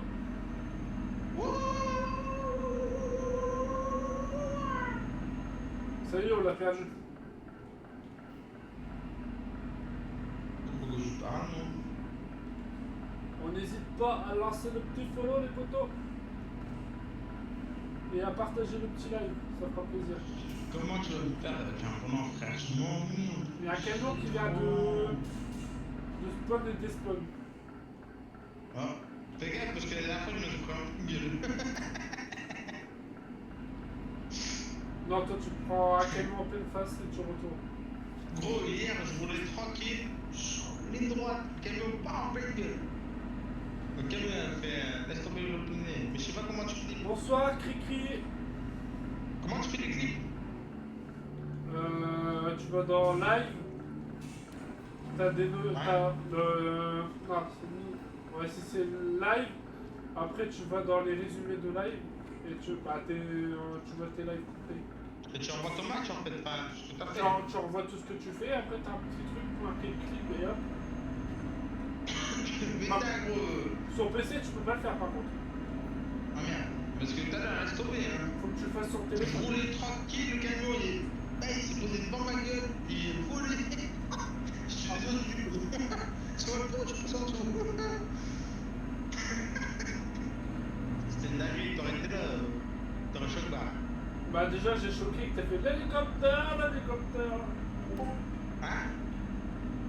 Ça y est, on l'a perdu. Pourquoi je parle, non? On n'hésite pas à lancer le petit follow, les potos. Et à partager le petit live, ça fera plaisir. Comment tu vas me faire avec un bon frère? Je m'ennuie. Il y a un camion qui vient de spawn et despawn. Oh, fais gaffe parce que la dernière fois je me suis pris un coup de gueule. Non, toi tu prends un camion en pleine face et tu retournes. Gros, hier je roulais tranquille, ligne droite, le camion part en pleine gueule. Le camion a fait laisse tomber le nez. Mais je sais pas comment tu fais. Bonsoir, Cricri. Comment tu fais les clips? Tu vas dans live. T'as des nœuds. T'as le. Non, c'est ni. Ouais, si c'est live. Après, tu vas dans les résumés de live. Et tu vois tes lives complets. Et tu envoies ton match en fait, enfin, ce que t'as fait. Tu revois tout ce que tu fais. Après, t'as un petit truc pour marquer le clip et hop. Mais t'as gros. Sur PC, tu peux pas le faire par contre. Ah merde, parce que tout à l'heure, laisse tomber, hein. Faut que tu le fasses sur Je téléphone. roulais tranquille, le camion il s'est posé devant ma gueule, il est roulé. Je suis descendu. Sur le pont, je suis descendu. C'était de la nuit, t'aurais été là, t'aurais choqué là. Bah, déjà, j'ai choqué que t'as fait l'hélicoptère, l'hélicoptère. Hein?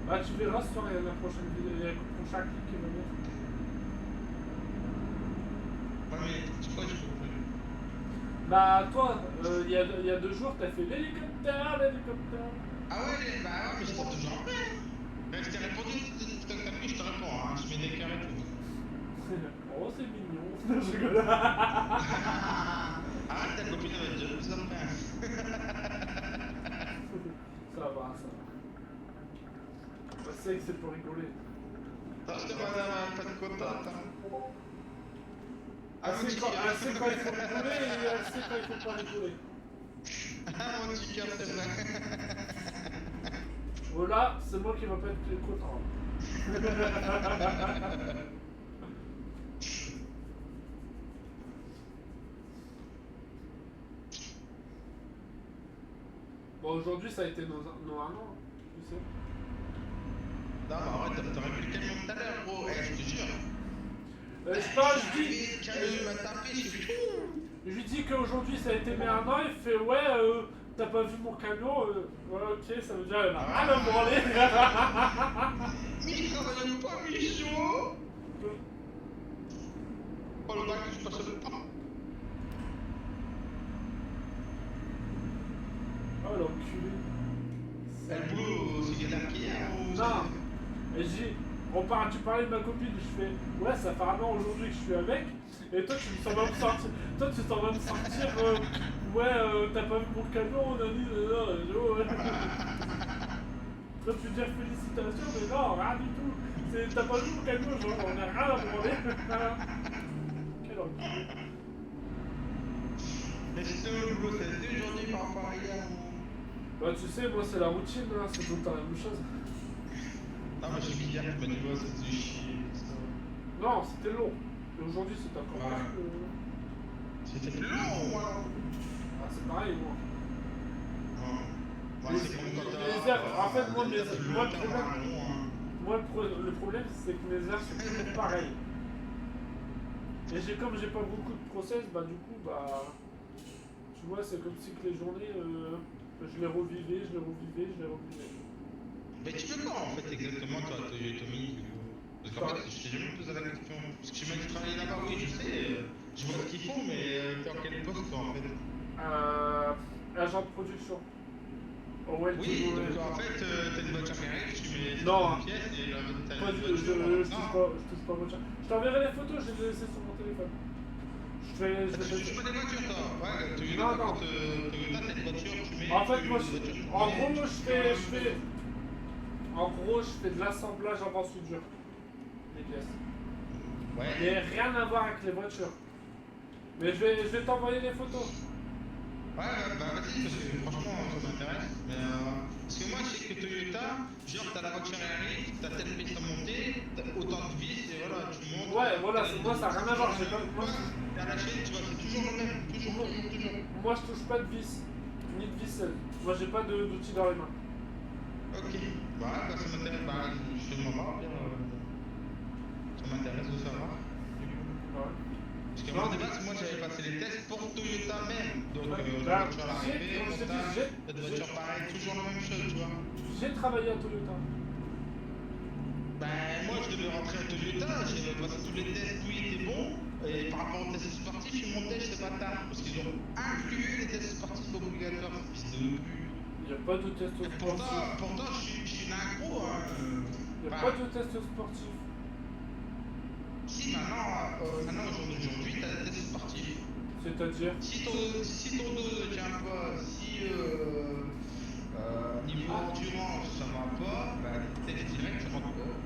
Bah, tu verras ce soir, il y a la prochaine vidéo, il y a le prochain clip qui va venir. Ouais, mais tu crois que je peux plus? Bah, toi, il y a 2 jours, t'as fait l'hélicoptère, l'hélicoptère. Ah ouais, bah ouais, mais je t'en toujours après. Mais je t'ai répondu, t'as pris, je te réponds, hein, je mets des cœurs et tout. Oh, c'est mignon. Je rigole. Arrête, ta copine elle va te dire plus après. Ça va, ça va. Je sais que c'est pour rigoler. Parce que madame, pas de contente, hein. Elle sait quand il faut rigoler et elle sait quand il faut pas rigoler. Ah, mon petit cœur, c'est vrai. Voilà, c'est moi qui va pas être content. Bon, aujourd'hui, ça a été nos 1 an, tu sais. Non, mais en vrai, t'aurais pu le calmer tout à l'heure, gros. Eh, je te jure. Je sais pas, je lui dis qu'aujourd'hui, ça a été mes 1 an, il fait, ouais, t'as pas vu mon camion, ouais, ok, ça veut dire, elle a rien à branler. Mais il travaille pas, mais il est chaud. Oh, le bac, je passe le temps. Oh, l'enculé. Le boulot, c'est galère qui est. Non. Et j'ai, tu parlais de ma copine, je fais, ouais, ça fait 1 an aujourd'hui que je suis avec, et toi tu s'en vas me sortir, ouais, t'as pas vu mon camion, on a dit, non, ouais. Toi tu dis félicitations, mais non, rien du tout, t'as pas vu mon camion, genre, on a rien à branler. Quel enculé. Mais c'est le boulot, c'est 2 journées par rapport à hier. Bah tu sais, moi c'est la routine, hein, c'est tout le temps la même chose. Non, mais je sais qu'hier, tu m'as dit, ouais, ça faisait chier. Non, c'était long. Et aujourd'hui, c'est encore plus. C'était plus long, moi. Ah, c'est pareil, moi. Ouais, c'est comme quand les heures, en fait, le problème, c'est que mes heures sont toujours pareilles. Et comme j'ai pas beaucoup de process, bah du coup, bah. Tu vois, c'est comme si que les journées, je les revivais. Mais tu fais quoi en fait exactement toi, Tommy? Parce qu'en fait, je t'ai jamais posé la question. Parce que tu m'as dit travailler là-bas, oui, je sais, je vois ce qu'ils font, mais t'es en quel poste toi en fait? Agent de production. Oui, donc en fait, t'as une voiture qui arrive, tu mets une pièce et là, t'as je une touche voiture. pas aux voitures. Je t'enverrai les photos, je les ai laissées sur mon téléphone. Tu touches pas des voitures toi? Ouais, Toyota, t'as une voiture, tu mets. En fait, moi, en gros, je fais de l'assemblage avant soudure. Les pièces. Ouais. Mais rien à voir avec les voitures. Mais je vais t'envoyer les photos. Ouais, bah vas-y, parce que franchement, ça m'intéresse. Mais parce que moi, je sais que Toyota, genre, t'as la voiture arrive, t'as telle pièce à monter, t'as autant de vis, et voilà, tu montes. Ouais, voilà, moi, ça n'a rien à voir. T'as lâché, tu vois, c'est toujours le même. Toujours. Moi, je touche pas de vis, ni de ficelle. Moi, j'ai pas d'outils dans les mains. Ok, bah ça m'intéresse, bah je fais le moment, bien. Ça m'intéresse de savoir. Ouais. Parce que moi, de base, moi j'avais passé les tests pour Toyota même. Donc, la voiture à l'arrivée, montage, cette voiture pareil, toujours la même chose, tu vois. J'ai travaillé à Toyota. Ben, moi je devais rentrer à Toyota, j'avais passé tous les tests, tout était bon. Et par rapport aux tests sportifs, ils m'ont dit c'est bâtard. Parce qu'ils ont inclus les tests sportifs obligatoires, fils de pute. Il n'y a pas de test sportif. Pourtant, je suis une accro. Il n'y a pas de test sportif. Si, maintenant aujourd'hui, tu as des tests sportifs. C'est-à-dire si ton dos ne tient pas, si niveau endurance ça va pas, bah test direct, tu rentres pas.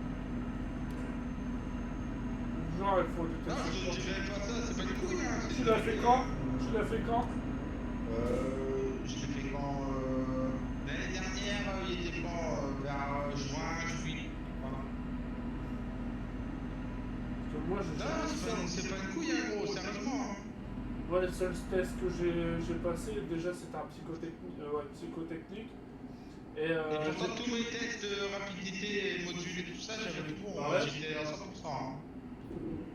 Genre, il faut des tests sportifs. Non, je dirais pas ça, c'est pas du couille. Hein, tu l'as fait quand Je l'ai fait quand l'année dernière, il était quand vers juin, juillet. Voilà. Moi, c'est pas une couille, hein, gros, sérieusement. Hein. Moi, les seuls tests que j'ai passés, déjà, c'était un psychotechnique. Et pourtant, tous mes tests de rapidité, module et tout ça, j'avais tout bon. Ouais. J'étais à 100%. Hein.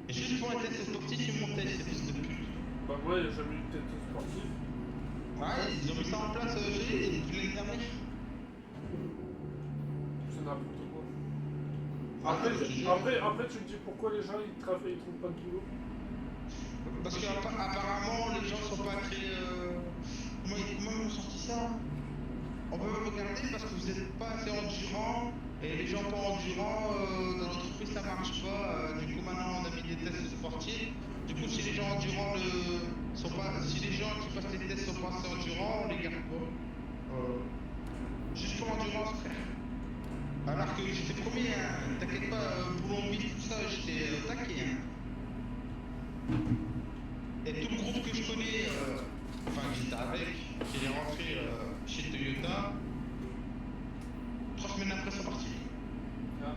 Et juste pour les tests sportifs, ils montaient, ces fils de pute. Bah, moi, j'ai jamais eu de test sportif. Ouais, ils ont mis ça en place depuis l'année dernière. C'est n'importe quoi. Après, tu me dis pourquoi les gens ils trouvent pas de boulot. Parce qu'apparemment, les gens sont pas très. Comment ils ont sorti ça? On peut même regarder parce que vous n'êtes pas assez endurant. Et les gens pas endurants, dans l'entreprise ça marche pas. Du coup, maintenant on a mis des tests sportifs. Du coup, si les gens endurants si les gens qui passent les tests sont pas assez endurants, on les garde pas. Juste pour l'endurance, frère. Alors que j'étais premier, hein. T'inquiète pas, Boulombi, tout ça, j'étais taqué. Hein. Et tout le groupe que je connais, enfin j'étais avec, qui il est rentré chez Toyota. 3 semaines après sa partie. Ah.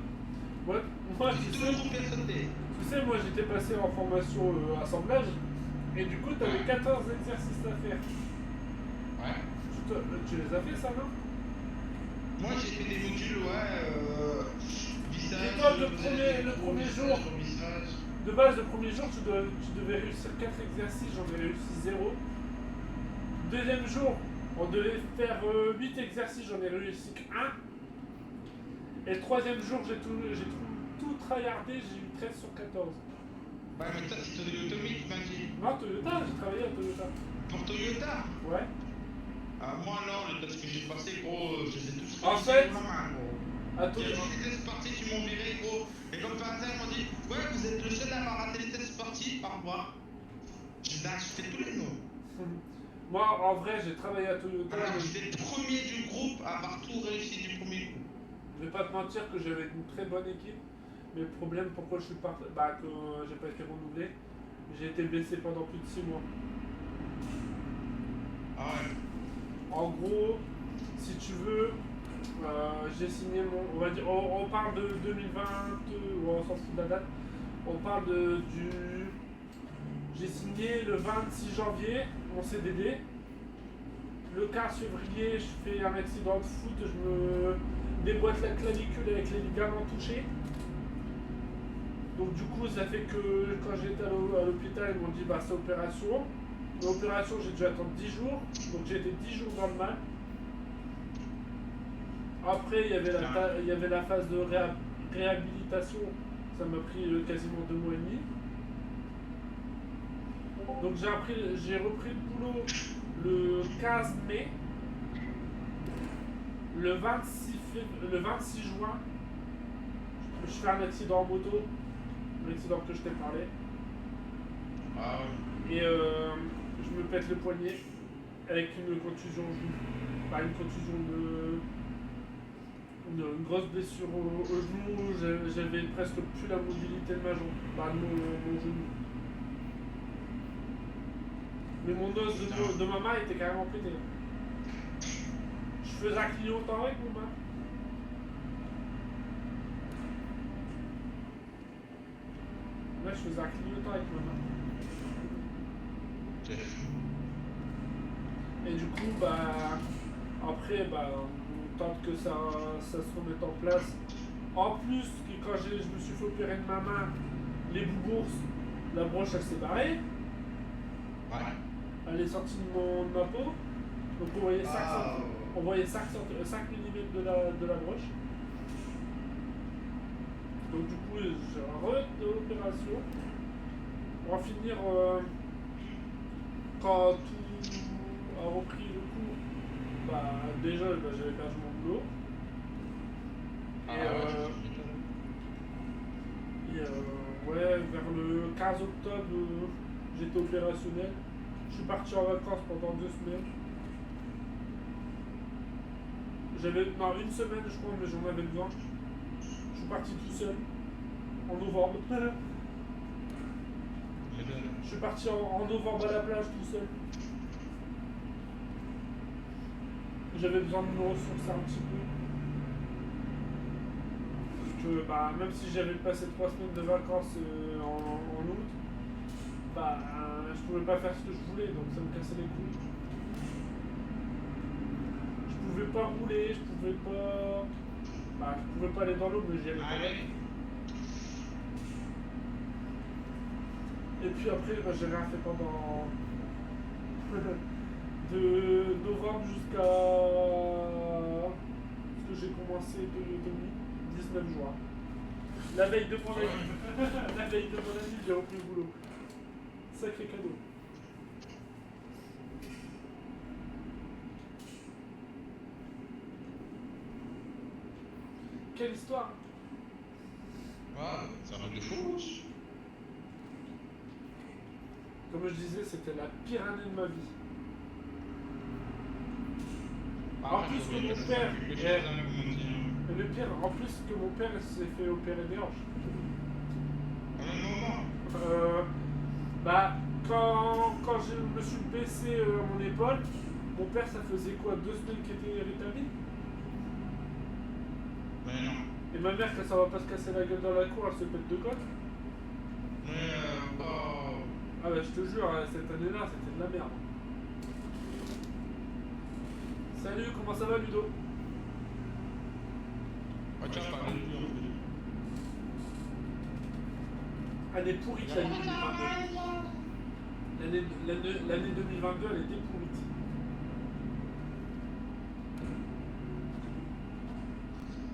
Moi, Il tu est sais, toujours bien sauté. moi j'étais passé en formation assemblage et du coup t'avais 14 exercices à faire. Ouais. Tu les as fait ça, non? Moi j'ai fait des modules, visage, Et toi, le premier jour, visage. de base, le premier jour, tu devais réussir 4 exercices, j'en ai réussi 0. Deuxième jour, on devait faire 8 exercices, j'en ai réussi que 1. Et le troisième jour, j'ai tout tryhardé, j'ai eu 13 sur 14. Ouais, mais toi, c'est Toyota, tu m'as dit. Non, Toyota, j'ai travaillé à Toyota. Pour Toyota? Ouais. Ah, moi, non, le test que j'ai passé, gros, je les ai tous En réussis fait, pour la main, gros. à J'ai Toyota. fait les tests sportifs, ils m'ont viré, gros. Et comme par hasard, ils m'ont dit, ouais, vous êtes le seul à avoir raté les tests sportifs, au revoir. J'ai dit, je fais tous les noms. Moi, en vrai, j'ai travaillé à Toyota. Alors, mais j'étais le premier du groupe à avoir tout réussi du premier coup. je vais pas te mentir que j'avais une très bonne équipe. Mais le problème, pourquoi je suis parti, que j'ai pas été renouvelé, j'ai été blessé pendant plus de 6 mois. Ah ouais. En gros, si tu veux, j'ai signé mon. On va dire, on parle de 2020, ou on s'en fout de la date. On parle j'ai signé le 26 janvier mon CDD. Le 15 février, je fais un accident de foot, je me déboîte la clavicule avec les ligaments touchés. Donc du coup, ça fait que quand j'étais à l'hôpital, ils m'ont dit c'est opération. L'opération, j'ai dû attendre 10 jours, donc j'ai été 10 jours dans le mal. Après, il y avait la phase de réhabilitation, ça m'a pris quasiment 2 mois et demi. Donc j'ai repris le boulot le 15 mai. Le 26 juin, je fais un accident en moto, l'accident que je t'ai parlé. Ah ouais. Et je me pète le poignet avec une contusion au genou. Pas une contusion une grosse blessure au genou, j'avais presque plus la mobilité de ma jambe, mon genou. Mais mon os de ma main était carrément pété. Je faisais un clignotant avec mon main. Là, je faisais un clignotant avec ma main. Et du coup, après, on tente que ça se remette en place. En plus, quand je me suis fait opérer de ma main, les boubours, la broche, elle s'est barrée. Ouais. Elle est sortie de ma peau. Donc on voyait 5 mm de la broche. Donc du coup, j'ai refait l'opération. Pour en finir, quand tout a repris le coup, déjà j'avais perdu mon boulot. Vers le 15 octobre, j'étais opérationnel. Je suis parti en vacances pendant 2 semaines. Une semaine je crois, mais j'en avais besoin. Je suis parti tout seul, en novembre. Je suis parti en novembre à la plage tout seul. J'avais besoin de me ressourcer un petit peu. Parce que même si j'avais passé 3 semaines de vacances en août, je pouvais pas faire ce que je voulais, donc ça me cassait les couilles. Je pouvais pas rouler, je pouvais pas aller dans l'eau, mais j'y allais quand même. Et puis après, j'ai rien fait pendant de novembre jusqu'à ce que j'ai commencé de 19 juin. La veille de mon année, j'ai repris le boulot. Sacré cadeau. Quelle histoire! C'est un truc de fou. Comme je disais, c'était la pire année de ma vie. En plus que mon père. Le pire, en plus que mon père s'est fait opérer des hanches. Quand je me suis baissé mon épaule, Mon père, ça faisait quoi, 2 semaines qu'il était rétabli? Mais non. Et ma mère, quand ça va pas se casser la gueule dans la cour, elle se pète de côte. Mais oh. Ah bah je te jure, cette année-là, c'était de la merde. Salut, comment ça va Ludo? Ah, tu as parlé de lui en plus. Année pourrite l'année 2022. L'année 2022, elle était pourrite.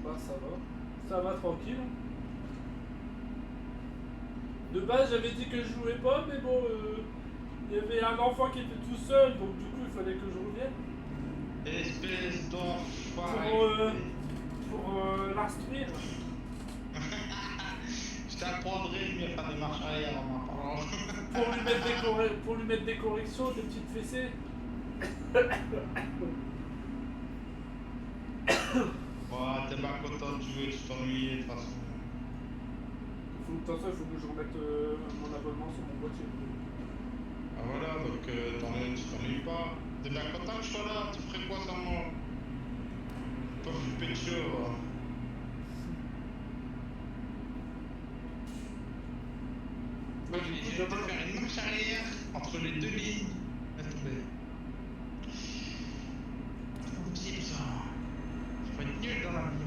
Bah ça va. Ça va tranquille. De base, j'avais dit que je jouais pas, mais bon, il y avait un enfant qui était tout seul, donc du coup, il fallait que je revienne. Espèce d'enfoiré. Pour l'instruire. Je t'apprendrai mieux à faire des marches arrière en m'en parlant. Pour lui mettre des corrections, des petites fessées. Ouais, t'es pas content de jouer, tu t'ennuyais de toute façon. De toute façon, il faut que je remette mon abonnement sur mon boîtier. Ah voilà, donc tu t'ennuies pas. T'es bien content que je sois là, tu ferais quoi sans moi? Toi, je suis pécho. Moi, je vais essayer de faire une marche arrière entre les deux lignes. Laisse tomber. C'est pas possible ça. Faut être nul dans la vie.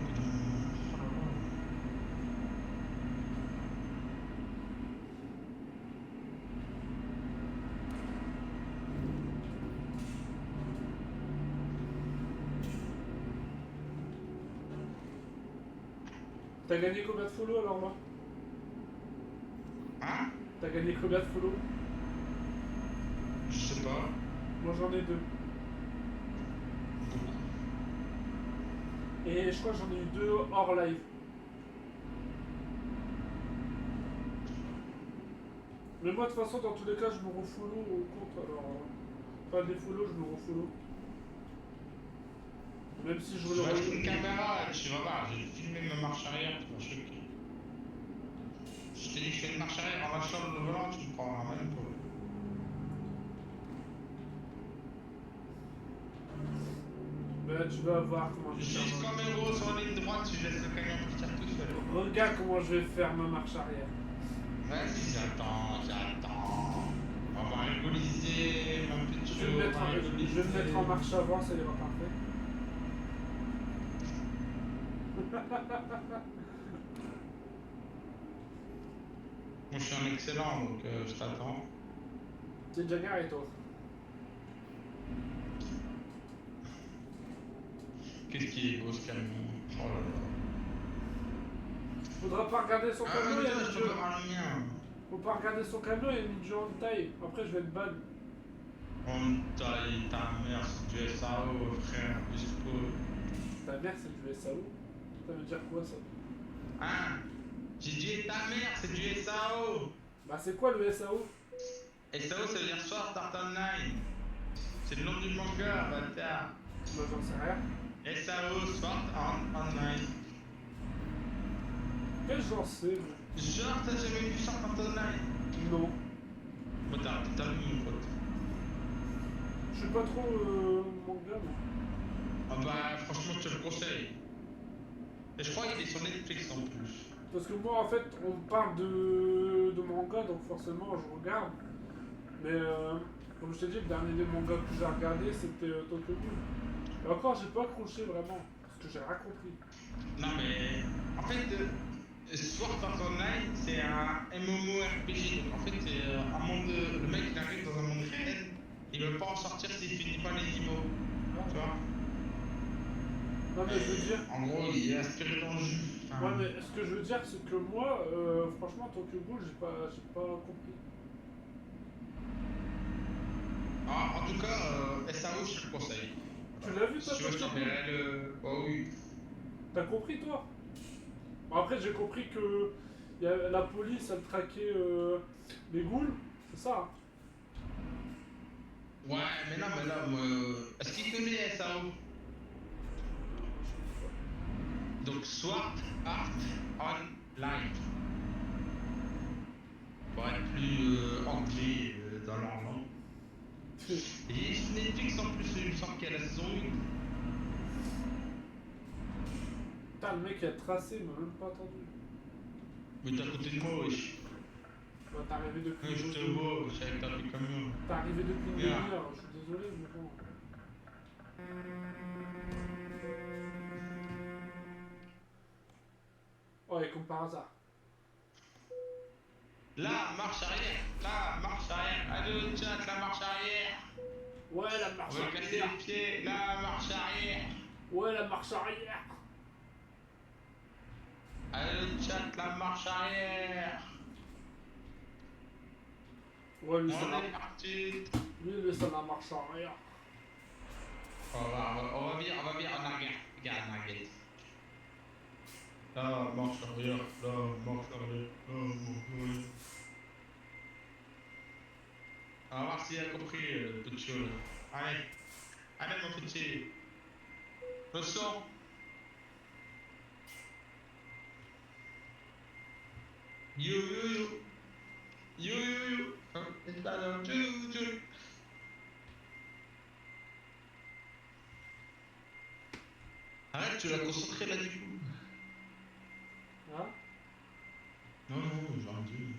T'as gagné combien de follow alors là? Hein? T'as gagné combien de follow? Je sais pas. Moi j'en ai 2. Et je crois que j'en ai eu 2 hors live. Mais moi de toute façon dans tous les cas je me refollow au compte alors. Pas des follow, je me refollow. Même si je Je le vais acheter une caméra, tu vas voir, j'ai filmé ma marche arrière, tu vas choquer. Je t'ai dit que je fais une marche arrière en lâchant le volant, tu me prends la même pour. Ben tu vas voir comment je vais Juste faire. comme un gros sur la ligne droite, tu laisses le camion partir tout seul. Regarde comment je vais faire ma marche arrière. Vas-y, j'attends. On va rigoliser, ma petite Je vais me mettre en marche avant, ça ira parfait. Moi je suis un excellent, donc je t'attends. C'est déjà garé toi. Qu'est-ce qui est beau ce camion? Oh là là. Faudra pas regarder son Ah camion, mais il y a toi, mis je du... peux voir le mien. Faut pas regarder son camion, il y a mis du en taille. Après je vais être ban. On taille ta mère, c'est du SAO, frère, dispo. Ta mère c'est du SAO. Ça veut dire quoi ça? Hein? J'ai dit ta mère, c'est du SAO. Bah c'est quoi le SAO? SAO ça veut dire Sword Art Online. C'est le nom du manga, bâtard. Moi j'en sais rien. SAO Sword Art Online. Quel j'en sais moi? Genre t'as jamais vu Sword Art Online? Non. Bon t'as vu mon pote. Je suis pas trop manga moi. Ah bah franchement je te le conseille. Et je crois qu'il est sur Netflix en plus. Parce que moi en fait on parle de manga donc forcément je regarde. Mais comme je t'ai dit le dernier manga que j'ai regardé c'était Tokyo Ghoul. Et encore j'ai pas accroché vraiment. Parce que j'ai rien compris. Non mais en fait Sword Art Online c'est un MMORPG. Donc en fait c'est un monde le mec il arrive dans un monde réel. Il veut pas en sortir s'il finit pas les niveaux. Tu vois? Non mais je veux dire. En gros il est inspiré dans le jeu. Enfin, Ouais mais ce que je veux dire c'est que moi franchement Tokyo Ghoul j'ai pas compris. en tout cas, SAO, je te le conseille. Tu l'as vu Si toi tu veux, je Tokyo Ghoul? t'enverrai le. Oh oui. T'as compris toi? Bon, après j'ai compris que la police elle traquait les ghouls, c'est ça hein? Ouais, mais non, mais là, moi. Est-ce qu'il connaît SAO? Donc, Sword Art Online. Pour être plus anglais dans leur langue. fait. Et il y a sur Netflix en plus, il me semble qu'il y a la saison 8. Putain, le mec a tracé, il m'a même pas attendu. Mais t'es à côté de moi, wesh. Bah, t'es arrivé depuis Ouais, je te vois, wesh, avec ta petite camion. T'es arrivé depuis une Viens. demi-heure, je suis désolé, mais bon. Ouais, comme par hasard. Là, marche arrière. Là, marche arrière. Allez, chat, la marche arrière. Ouais, la On marche va casser arrière. les pieds. Là, marche arrière. Ouais, la marche arrière. Allez, chat, la marche arrière. Ouais, lui, On ça est la... parti. Lui, ça la marche arrière. On va bien en arrière. Regarde, en arrière. Là, marche arrière. Là, marche arrière. Là, marche arrière. On va voir s'il a compris le petit là. Allez. Allez, mon petit. Le son. Yo, yo, yo. Yo, yo, yo. C'est pas là. Tchou. Arrête, tu l'as concentré là du coup. Hein? Non, non, j'ai rien dit.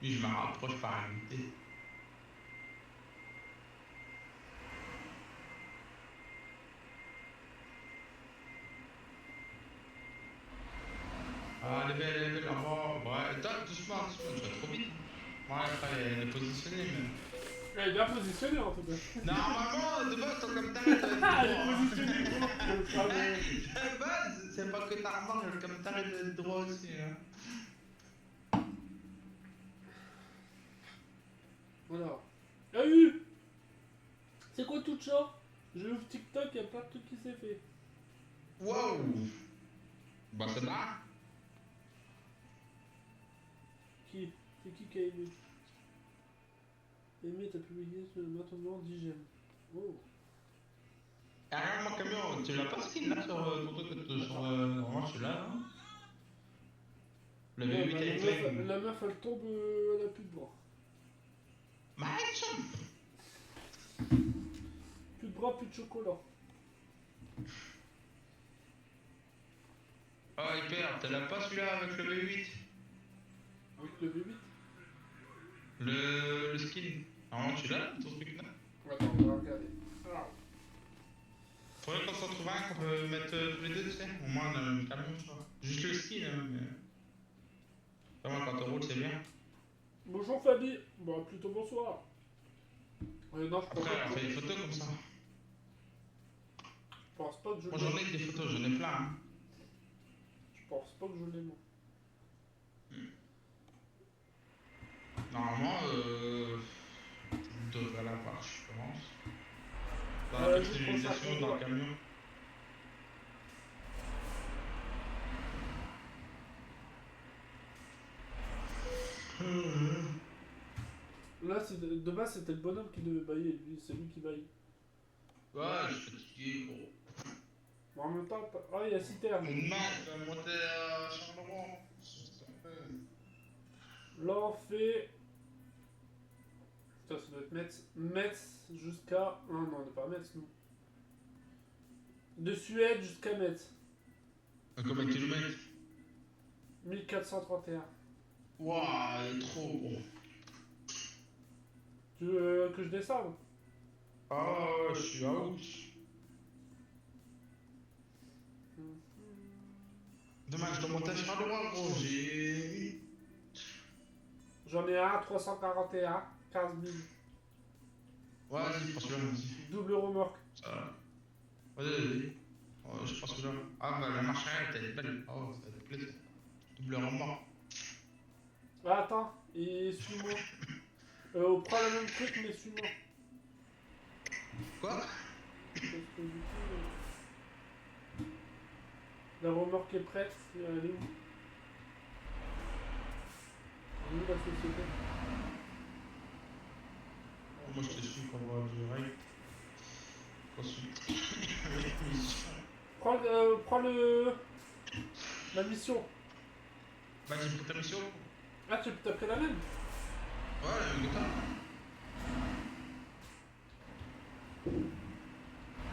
Puis je me rapproche par invité. Ah, elle est belle, oh, ouais, attends, doucement, tu vas trop vite. Ouais, après, elle est positionnée, même. Elle est bien positionnée en tout cas. Normalement, de base, ton commentaire, il doit être Ah, elle est droit. positionnée gros. Le fameux. De base, c'est pas que t'as remarqué, le commentaire, il doit être droit aussi, hein. Alors. Ah oui. C'est quoi tout ça? Je ouvre TikTok, y'a plein de trucs qui s'est fait. Waouh! Bah, c'est là. Qui? C'est qui a aimé? Aimé, t'as publié sur le maintenant 10 j'aime. Oh. Ah, mon camion, tu l'as pas skin là sur ton truc, sur. Normalement, je suis là, non? Le Ouais, V8 bah, avec la meuf elle tombe, elle a plus de bras. Match! Plus de bras, plus de chocolat. Oh, hyper, t'as l'as pas celui-là avec le V8? Avec le V8. Le skin. Normalement, tu l'as, ton truc là? Attends, on va regarder. Alors. Faudrait qu'on s'en trouve un qu'on peut mettre tous les deux, tu sais. Au moins, on a le même camion, je crois. Juste le skin, hein, mais. Vraiment, quand on roule, c'est bien. Bonjour Fabi. Bon, plutôt bonsoir. Non, je pense Après, pas on que fait des photos comme ça. je pense pas que je Moi, l'ai. j'en ai que des photos, j'en ai plein. Hein. Je pense pas que je l'ai moi. Normalement, tu devrais l'avoir, je pense. Dans la Je personnalisation, pense dans à le camion. Là, de base, c'était le bonhomme qui devait bailler. Lui, c'est lui qui baille. Ouais, je suis fatigué, gros. Bon, en même temps, ah, il y a citerne. Mon match va monter à Charleroi. Là, on fait. Putain, ça doit être Metz. Metz jusqu'à. Non, non, on n'est pas à Metz, nous. De Suède jusqu'à Metz. À combien de kilomètres? 1431. Waouh, il est trop gros. Tu veux que je descende? Ah, je suis out. Dommage, je dois monter à Charleroi, gros. J'ai. J'en ai un, 341, 15 000. Ouais, vas-y, prends celui-là, vas-y. Double remorque. Ça va. Vas-y. Oh, je prends celui-là. Ah, bah la marche arrière, elle est belle. Oh, ça fait plaisir. Double remorque. Ah, attends, et suis-moi. On prend le même truc, mais suis-moi. Quoi? Parce que du coup, la remorque est prête, elle est où? Elle est où la société? Moi, je te suis pour voir direct. Ensuite. Prends la mission. Bah, j'ai pris ta mission. Ah, t'as pris la même? Ouais, la même que toi.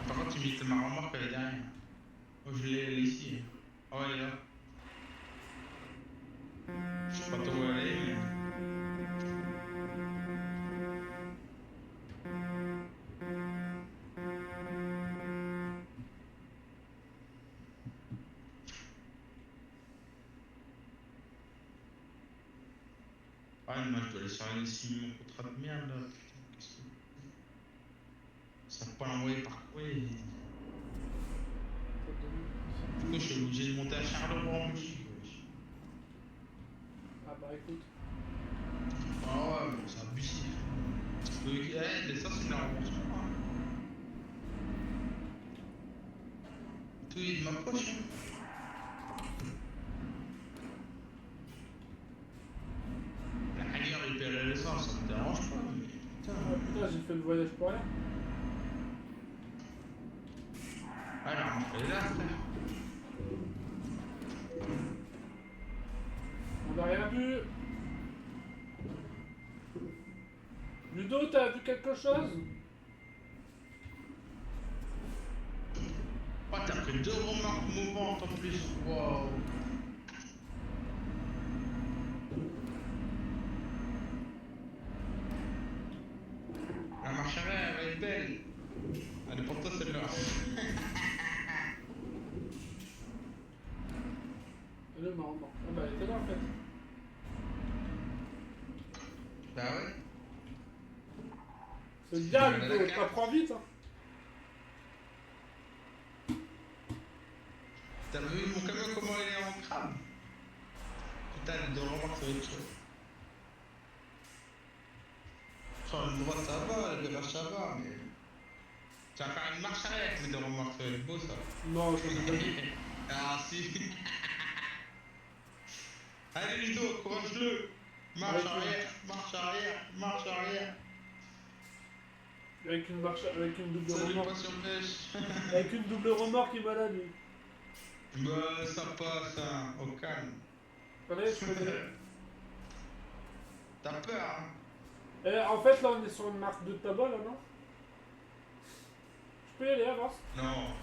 Par contre, tu mets ma remorque, elle est derrière. Moi, je l'ai ici. Ah ouais, elle est là. Je sais pas trop où elle est, mais. Ah, moi, je dois aller sur signer mon contrat de merde là. Putain, qu'est-ce que. Ça va pas l'envoyer par courrier. Du coup, je suis obligé de monter à Charleroi en Belgique. Ah bah écoute. Ah ouais, mais c'est abusif. Mais ça, c'est de la remboursement. Hein. Tout est de ma poche. Hein. La rigueur, il paierait l'essence, ça me dérange pas, mais putain. Ah putain, j'ai fait le voyage pour rien. Ah, la remorque, elle est là, frère. On n'a rien vu. Ludo, t'as vu quelque chose? Oh, t'as pris 2 remorques mouvantes en plus. Wow. La marche arrière, elle va être belle. Elle est pour toi, celle-là. Elle est marrant. Ah bah elle était là en fait. Bah ouais. C'est bien Ludo, t'apprends vite hein. T'as vu mon camion comment il est en crabe? Putain, les 2 remorques, ça va être chaud. Sur la droite, ça va, la gauche, ça va, mais. Tu vas faire une marche arrière avec mes 2 remorques, ça va être beau ça. Non, je sais pas. Ah si. Allez Ludo, courage-le. Marche arrière, marche arrière, marche arrière. Avec une double Salut, remorque. passion pêche. Avec une double remorque, il va là lui. Bah, ça passe, hein, au calme. Allez, je connais. T'as peur, hein? En fait, là, on est sur une marque de tabac, là, non? Je peux y aller, avance. Non.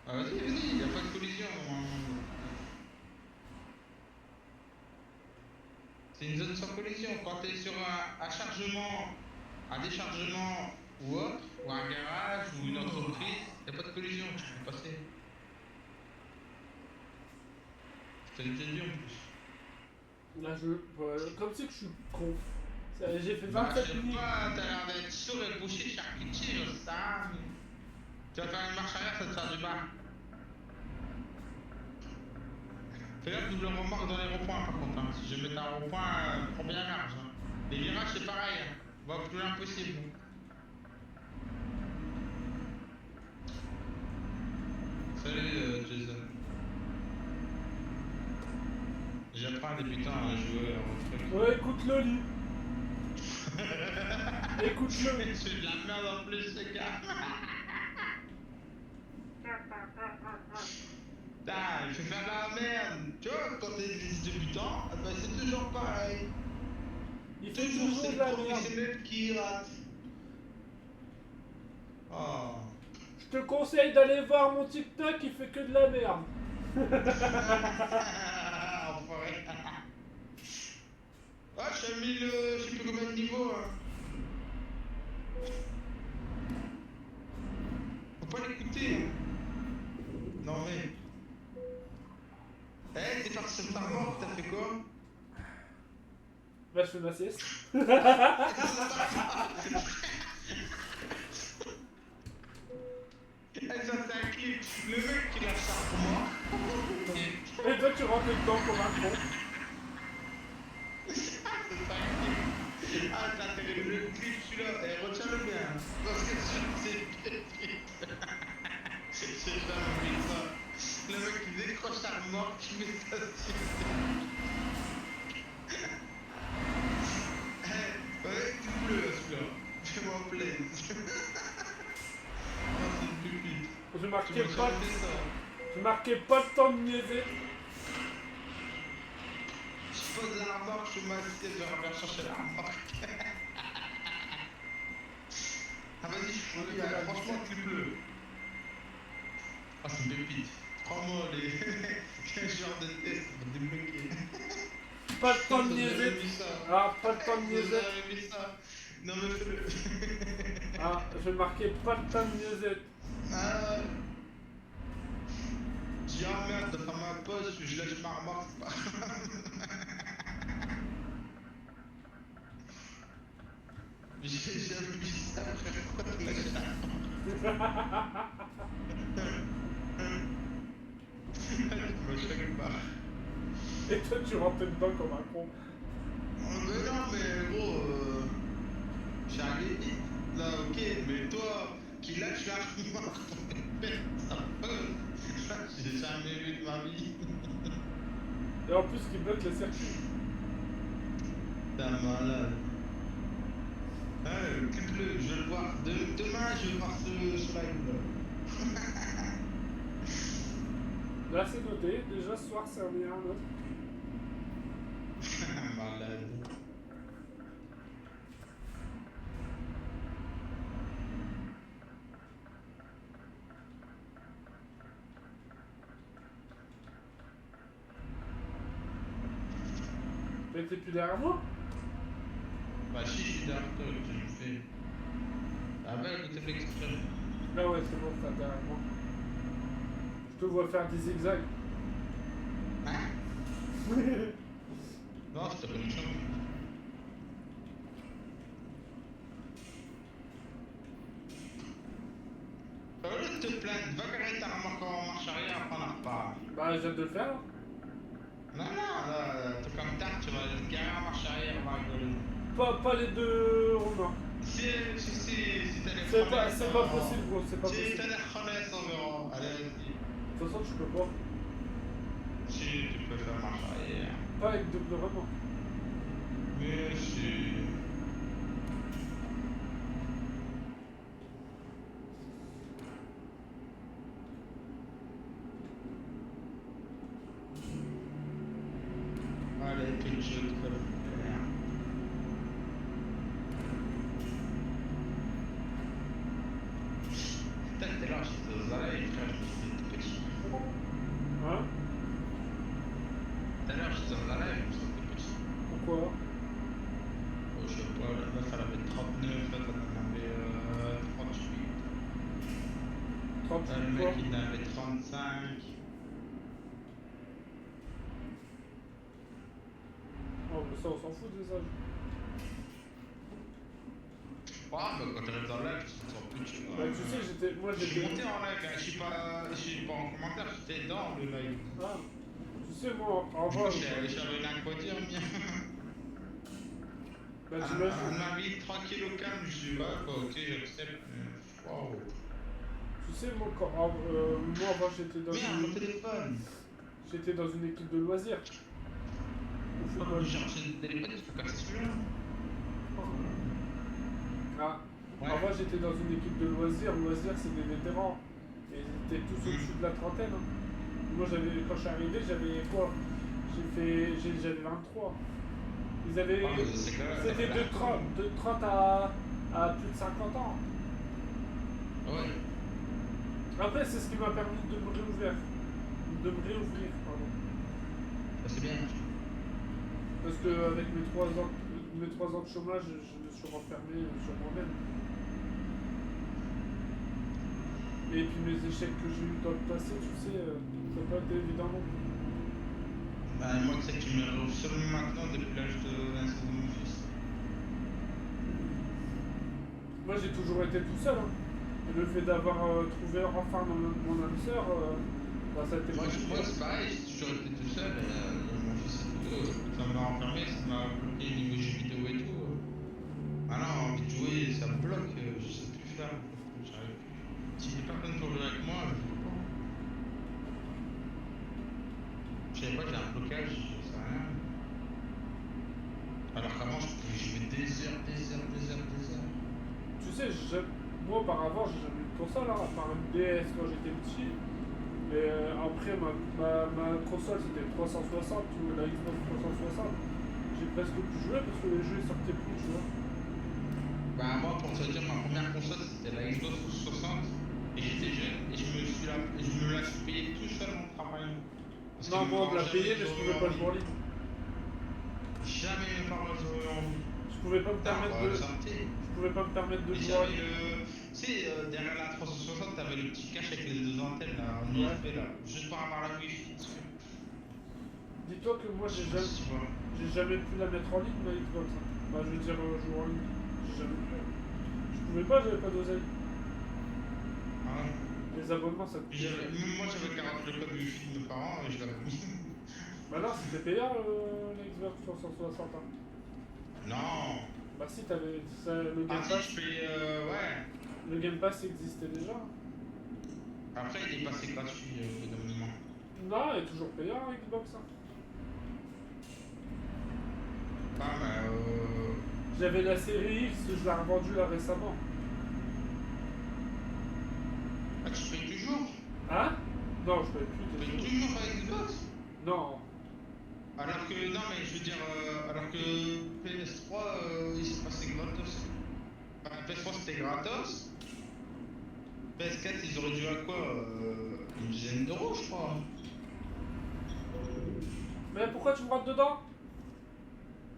Ah, vas-y, y'a pas de collision normalement. C'est une zone sans collision. Quand t'es sur un chargement, un déchargement ou autre, ou un garage ou une entreprise, y'a pas de collision, tu peux passer. Je te l'ai déjà dit en plus. Là, comme c'est que je suis con. J'ai fait Bah, 27 je sais minutes. pas, t'as l'air d'être sourd et bouché, charcutier, je sais pas. Tu vas faire une marche arrière, ça te sert du bas. Fais gaffe, double remorque dans les ronds-points par contre. Hein. Si je mets un rond-point, prends bien large. Hein. Les virages, c'est pareil. Hein. Va au plus loin possible. Salut Jason. J'apprends un débutant à jouer en truc. Ouais, écoute-le, lui. Écoute-le. C'est de la merde en plus, ce gars. Putain, il fait faire de la merde. Tu vois, quand t'es des débutants, bah, c'est toujours pareil. Il fait Toujours toujours c'est de le la merde. professionnel qui rate. Oh. Je te conseille d'aller voir mon TikTok, il fait que de la merde. Enfoiré. Ah, j'ai mis le. Je sais plus combien de niveaux. Hein. Faut pas l'écouter. Hein. Non mais. Eh, t'es parti sur ta mort, t'as fait quoi? Bah, je fais ma sieste. Eh, ça c'est un clip. Le mec qui lâche ça pour moi. Et toi, tu rentres dedans comme un con. C'est un clip. Ah, t'as fait le clip celui-là. Eh, retiens-le bien. Parce que c'est j'ai jamais vu ça. Le mec qui décroche sa remorque, qui met ça dessus. Ouais, tu pleues celui-là. Fais-moi plaisir. Non, c'est une pupille. Je Tu marquais m'as pas, jamais fait ça. je marquais pas de temps de niaiser. pose la remorque, je m'assieds, je reviens chercher la remorque. Ah vas-y, je suis franchement tu peux. Ah c'est une pépite. Prends-moi les genres de tests pour débloquer. Pas le temps de Vous avez niaiser. vu ça? Ah, pas le temps de Vous niaiser. avez vu ça? Non mais fais-le. Ah, je vais marquer pas le temps de niaiser. Ah. Dis ah merde, de faire ma pause, je lâche ma remorque, c'est pas grave. J'ai jamais vu ça, frère, pourquoi tu lâches la remorque? Je me choque pas. Et toi, tu rentres dedans comme un con. Mais non, mais gros, j'ai allé vite, là, ok, mais toi, qui lâche la remorque pour faire sa pause, j'ai jamais vu de ma vie. Et en plus, qui bloque le circuit. T'es un malade. Clique-le, je vais le voir. Demain, je vais voir ce live là. Là, c'est noté. Déjà, ce soir, c'est un meilleur autre. Malade. Mais t'es plus derrière moi? Bah si, je suis derrière toi, je me fais. Ah bah, écoutez l'extrême. Là, ouais, c'est bon, t'es derrière moi. Je te vois faire des zigzags. Hein? Non, c'était pas une chance. Au lieu de te plaindre, va garer ta remorque en marche arrière, après on en reparle. Bah, je viens de le faire. Non, non, là, tout comme tard, tu vas te garer en marche arrière, on va rigoler. Pas les deux remorques. Si t'as les C'est pas possible, gros, c'est pas Si possible. t'as les reconnaître, on verra. Allez, vas-y. De toute façon, tu peux pas. Si, tu peux faire marche arrière. Pas avec double remorque. Mais si. Allez, tout le jeu de faire. Putain, t'es là, j'étais aux arrêts, frère, j'étais tout petit. Hein? Tout à l'heure, j'étais aux arrêts, j'étais petit. Pourquoi? Oh, je sais pas, la meuf, elle avait 39, elle en avait 38. 38 Le quoi? mec, il en avait 35. Oh, mais ça, on s'en fout des âges. Ah, bah quand t'arrives dans le live, tu te sens plus, tu vois. Bah, tu sais, moi, Je suis monté en live, hein, je suis pas en commentaire, j'étais dans le live. Ah, tu sais, moi, en Du vrai. coup, j'avais une aquatique, bien. Bah, Elle j'imagine. m'a mis tranquille au calme, je dis, ouais, bah, ok, j'accepte. Waouh. Tu sais, moi, avant, j'étais dans Merde, mon une. téléphone. J'étais dans une équipe de loisirs. Au Oh, football. j'ai cherché le téléphone, il faut casser celui-là. Ah, Ouais. avant, j'étais dans une équipe de loisirs. Loisirs, c'est des vétérans. Et ils étaient tous au-dessus de la trentaine. Hein. Moi, quand je suis arrivé, j'avais quoi? J'avais 23. Ils avaient. Ah, mais c'est quand même- C'était de 30 à plus de 50 ans. Ouais. Après, c'est ce qui m'a permis de me réouvrir. Pardon. Bah, c'est bien. Parce que avec mes 3 ans de chômage, je me suis renfermé sur moi-même. Et puis mes échecs que j'ai eu dans le passé, tu sais, ça n'a pas été évident non plus. Bah, moi, tu sais que tu me réouvres seulement maintenant depuis l'âge de naissance de mon fils. Moi j'ai toujours été tout seul. Hein. Et le fait d'avoir trouvé enfin mon âme sœur, bah, ça a été Moi, compliqué. c'est pareil, j'ai toujours été tout seul. Mon fils et tout, ça m'a enfermé, ça m'a bloqué niveau jeux vidéo et tout. Maintenant, envie de jouer, ça me bloque, je sais plus faire. J'arrive plus. Si des personnes pour jouer avec moi, je joue pas. Je savais pas, j'ai un blocage, je sais rien. Alors qu'avant, je pouvais jouer des heures. Tu sais, moi auparavant j'ai jamais eu de console, hein, à part une DS quand j'étais petit. Mais après, ma console c'était 360 ou la Xbox 360. J'ai presque plus joué parce que les jeux ils sortaient plus, tu vois. Bah, moi, pour te dire, ma première console c'était la Xbox 360 et j'étais jeune et je me la suis payée tout seul en travaillant. Parce que Non, mes moi on me parents l'a jamais payé, mais je ils pouvais auraient pas jouer en envie. ligne. Jamais mes parents ils auraient envie. Je pouvais pas me Putain, permettre bah, de. le sortir. Je pouvais pas me permettre de Et jouer en j'avais ligne. le. Tu sais, derrière la 360, t'avais le petit cache avec les deux antennes là, en Ouais. USB là, juste pour avoir la Wi-Fi dessus. Dis-toi que moi Je sais pas si tu vois. j'ai jamais pu la mettre en ligne ma Xbox. Hein. Bah je veux dire jouer en ligne. J'ai jamais pu. Je pouvais pas, j'avais pas d'oseille. Ah ouais. Les abonnements ça Puis coûtait cher. moi j'avais 40 le code Wi-Fi de mes parents et je l'avais mis. Bah non, c'était payant la Xbox 360. Hein. Non. Bah si, t'avais le Ah Game si, Pass. je paye. Ouais. Le Game Pass existait déjà. Après, il est passé gratuit au bout d'un moment. Non, il est toujours payant la Xbox. Hein. Ah, mais J'avais la série X, je l'ai revendue là récemment. Ah, tu payes toujours? Hein? Non, je paye Tu plus payes tes jeux. toujours avec Xbox? Non. Alors que, non, mais je veux dire, alors que PS3, il s'est passé gratos. Enfin, PS3 c'était gratos. PS4, ils auraient dû à quoi? Une dizaine d'euros, je crois. Mais pourquoi tu me rentres dedans?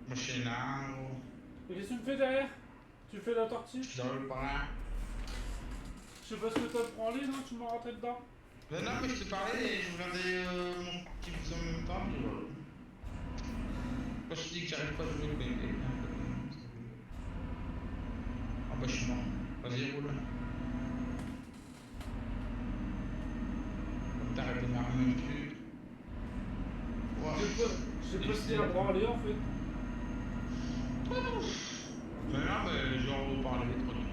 Moi, je suis là, Et qu'est-ce que tu me fais derrière? Tu fais la tortue? je suis dans le bras. Je sais pas ce que toi te prends en ligne, hein, tu m'as rentré dedans. Mais non, mais je te parlais et je regardais mon frère qui faisait en même temps. Puis voilà. Quand je te dis que j'arrive pas à jouer, mais. Ah bah, je suis mort. Vas-y, roule. Comme t'arrêtes de m'armer même plus. Je sais pas si à branler en fait. Mais non, mais je vais en reparler tranquille.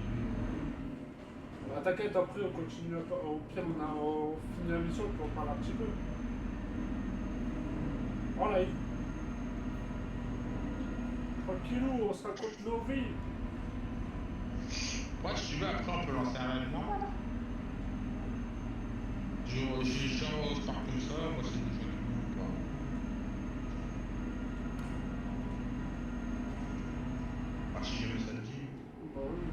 Bah t'inquiète, après on continue, au pire on finit la mission puis on parle un petit peu. En live. Tranquillou, on se raconte nos vies. Ouais, si tu veux, après on peut lancer un live normal. J'ai genre Star comme ça, moi c'est des jeux qui m'ont pas. Ah, si jamais ça te dit. Bah oui.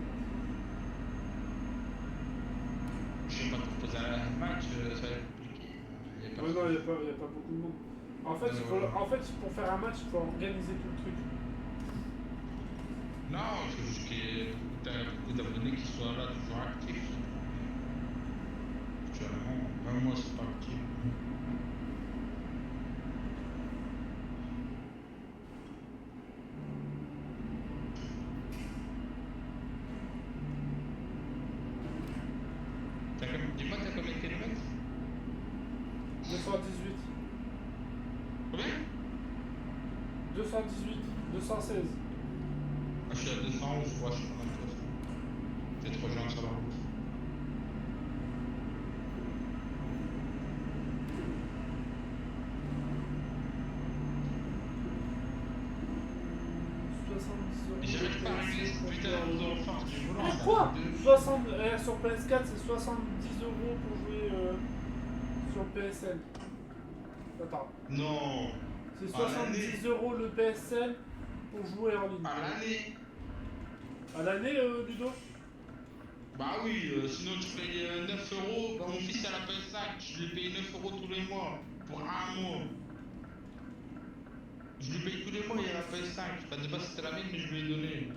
Je sais pas te proposer un match, ça va être compliqué. Y a Ouais, non, y a pas beaucoup de monde. En fait, en fait, pour faire un match, il faut organiser tout le truc. Non, c'est juste que t'as beaucoup d'abonnés qui soient là, toujours actifs. Actuellement, même moi c'est pas actif. Dis-moi, t'as combien de kilomètres? 218. Combien? 218. 216. Ah, je suis à 211, je crois, je suis pas mal de fois. J'ai trop rejoindre sur la route. Et j'arrive pas à régler ce putain de force du volant. Mais quoi 60, sur PS4, c'est 70 euros pour jouer sur PSN. Attends. Non. C'est À l'année. 70 euros le PSN pour jouer en ligne. À l'année. À l'année, Ludo? Bah oui, sinon tu payes 9 euros. Bah, mon fils a la PS5, je lui paye 9 euros tous les mois. Pour un mois. Je lui paye tous les mois, il a la PS5. Enfin, de base c'était la mienne, mais je lui ai donné.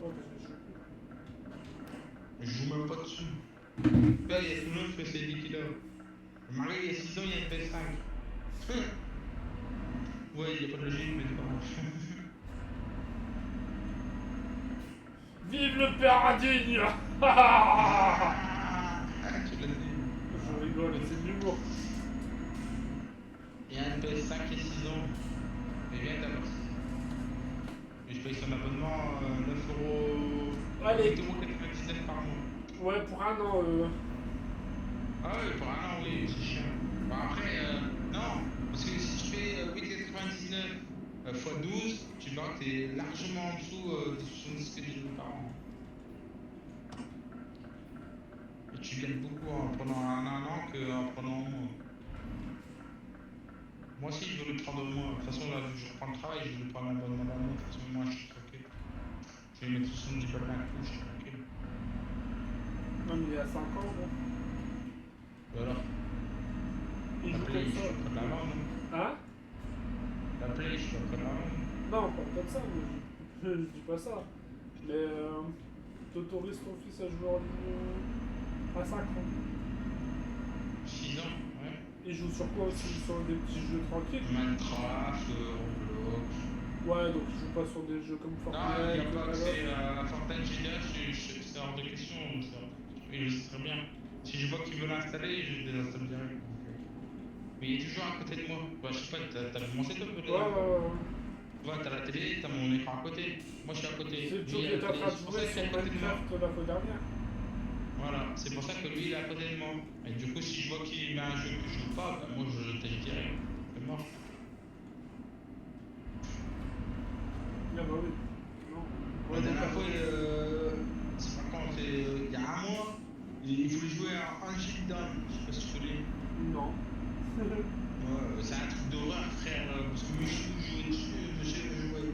Oh, parce que je joue plus. Je joue même pas dessus. Là, il y a tout le monde qui fait ses 10 kilos. Le mari, il y a 6 ans, il y a une PS5. Ouais, il n'y a pas de logique, mais c'est pas grave. Vive le père indigne. Ah, tu l'as dit. Je rigole, c'est de l'humour. Il y a une PS5 qui a 6 ans. Mais bien d'abord. Et je paye son abonnement 9 euros. Allez. 8,99 € par mois. Ouais, pour un an. Ah ouais, pour un an, oui, c'est chiant. Bon, après, non. Parce que si tu fais 8,99 x 12, tu vois que t'es largement en dessous des 70 que j'ai par an. Et tu tu gagnes beaucoup en prenant un an qu'en prenant un mois. Moi aussi, je veux le prendre moi. De toute façon, là, je reprends le travail, je veux le prendre un abonnement d'un mois. De toute façon, moi, je suis tranquille. Je vais mettre 70 balles d'un coup, je suis tranquille. Non, mais il y a 5 ans, bon. Et alors, Il la joue play, comme je ça. suis près de la langue. Hein? La play, je suis près de la langue. Non, pas comme ça, mais je dis pas ça. Mais t'autorises ton fils à jouer en ligne à 5 ans. 6 ans, ouais. Il joue sur quoi aussi? Sur des petits jeux tranquilles? Minecraft, Roblox. Ouais, donc il joue pas sur des jeux comme Non, Fortnite. il n'y a pas Call of. accès à Fortnite GDA, c'est hors de question. Il le sait très bien. Si je vois qu'il veut l'installer, je désinstalle direct. Mais il est toujours à côté de moi. Bah, je sais pas, t'as vu mon setup peut-être? Ouais. Tu vois, t'as la télé, t'as mon écran à côté. Moi, je suis à côté. C'est Lui, toujours il que est t'es à en côté. train de C'est pour ça jouer qu'il est sur à côté de moi. Minecraft la fois dernière. Voilà, c'est pour ça que lui, il est à côté de moi. Et du coup, si je vois qu'il met un jeu que je joue pas, bah, moi, je le teste direct. C'est mort. Ah bah oui. Non. La dernière fois, c'est pas quand, c'est il y a un mois, il voulait jouer à Until Dawn. Je sais pas si tu connais. Non. Ouais, c'est un truc d'horreur, frère. Parce que Michou jouait dessus, monsieur veut jouer.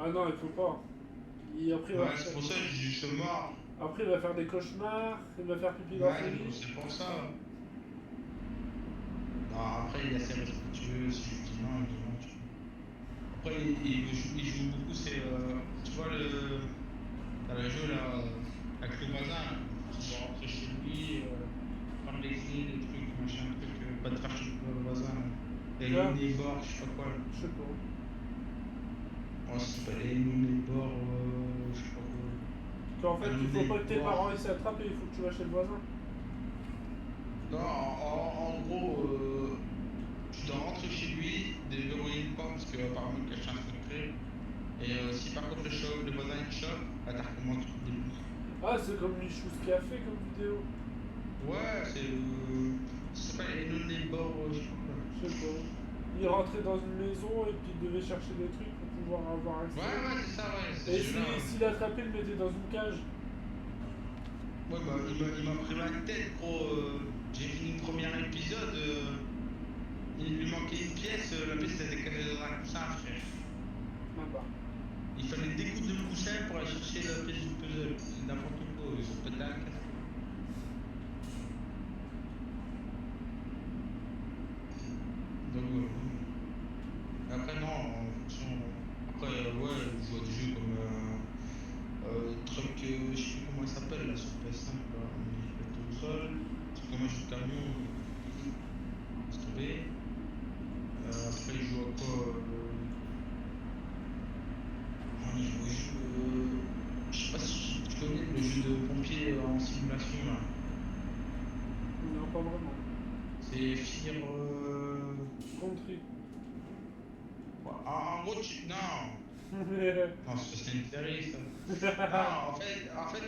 Ah non, il faut pas. Après, Ouais, c'est pour ça que je suis mort. Après, il va faire des cauchemars, il va faire pipi dans Ouais, ses lit. c'est pour ça. Non, après, il est assez respectueux. Si je dis non, il dit non. Tu vois. Après, il joue beaucoup, c'est. Tu vois, t'as le jeu là, avec le voisin, qui va rentrer chez lui, prendre les clés, des trucs, machin, truc, pas de faire chez le voisin. Et les bords, je sais pas quoi. Je sais pas. Ouais, c'est pas les bords, je sais pas quoi. En fait, il faut pas que tes parents ils s'attrapent et il faut que tu vas chez le voisin. Non, en gros, tu dois rentrer chez lui, déverrouiller une porte parce qu'apparemment il cache un secret. Et si par contre le voisin il te chope, bah t'as recommencé tout le début. Ah, c'est comme Michou ce qu'il a fait comme vidéo. Ouais, c'est. Ça s'appelle les bords, je sais pas quoi. Je sais pas. Il rentrait dans une maison et puis il devait chercher des trucs pour pouvoir avoir accès. Ouais, c'est ça, ouais. Et s'il attrapait, il le mettait dans une cage. Ouais, bah il m'a pris ma tête, gros. J'ai fini le premier épisode, il lui manquait une pièce, la pièce était cachée dans un coussin, frère. Ah bah. Il fallait découdre le coussin pour aller chercher la pièce du puzzle. C'est n'importe quoi, ils sont pétés à la caisse. Donc après non, en fonction. Après ouais, je joue à des jeux comme truc, je sais plus comment il s'appelle là sur PS5 là, mais je vais tout seul. C'est comme un jeu de camion, c'est tombé. Après il joue à quoi il joue, je sais pas si tu connais le jeu de pompier en simulation là. Non, pas vraiment. C'est Fear. Country. En gros, non. Non, c'est une série ça. Non, en fait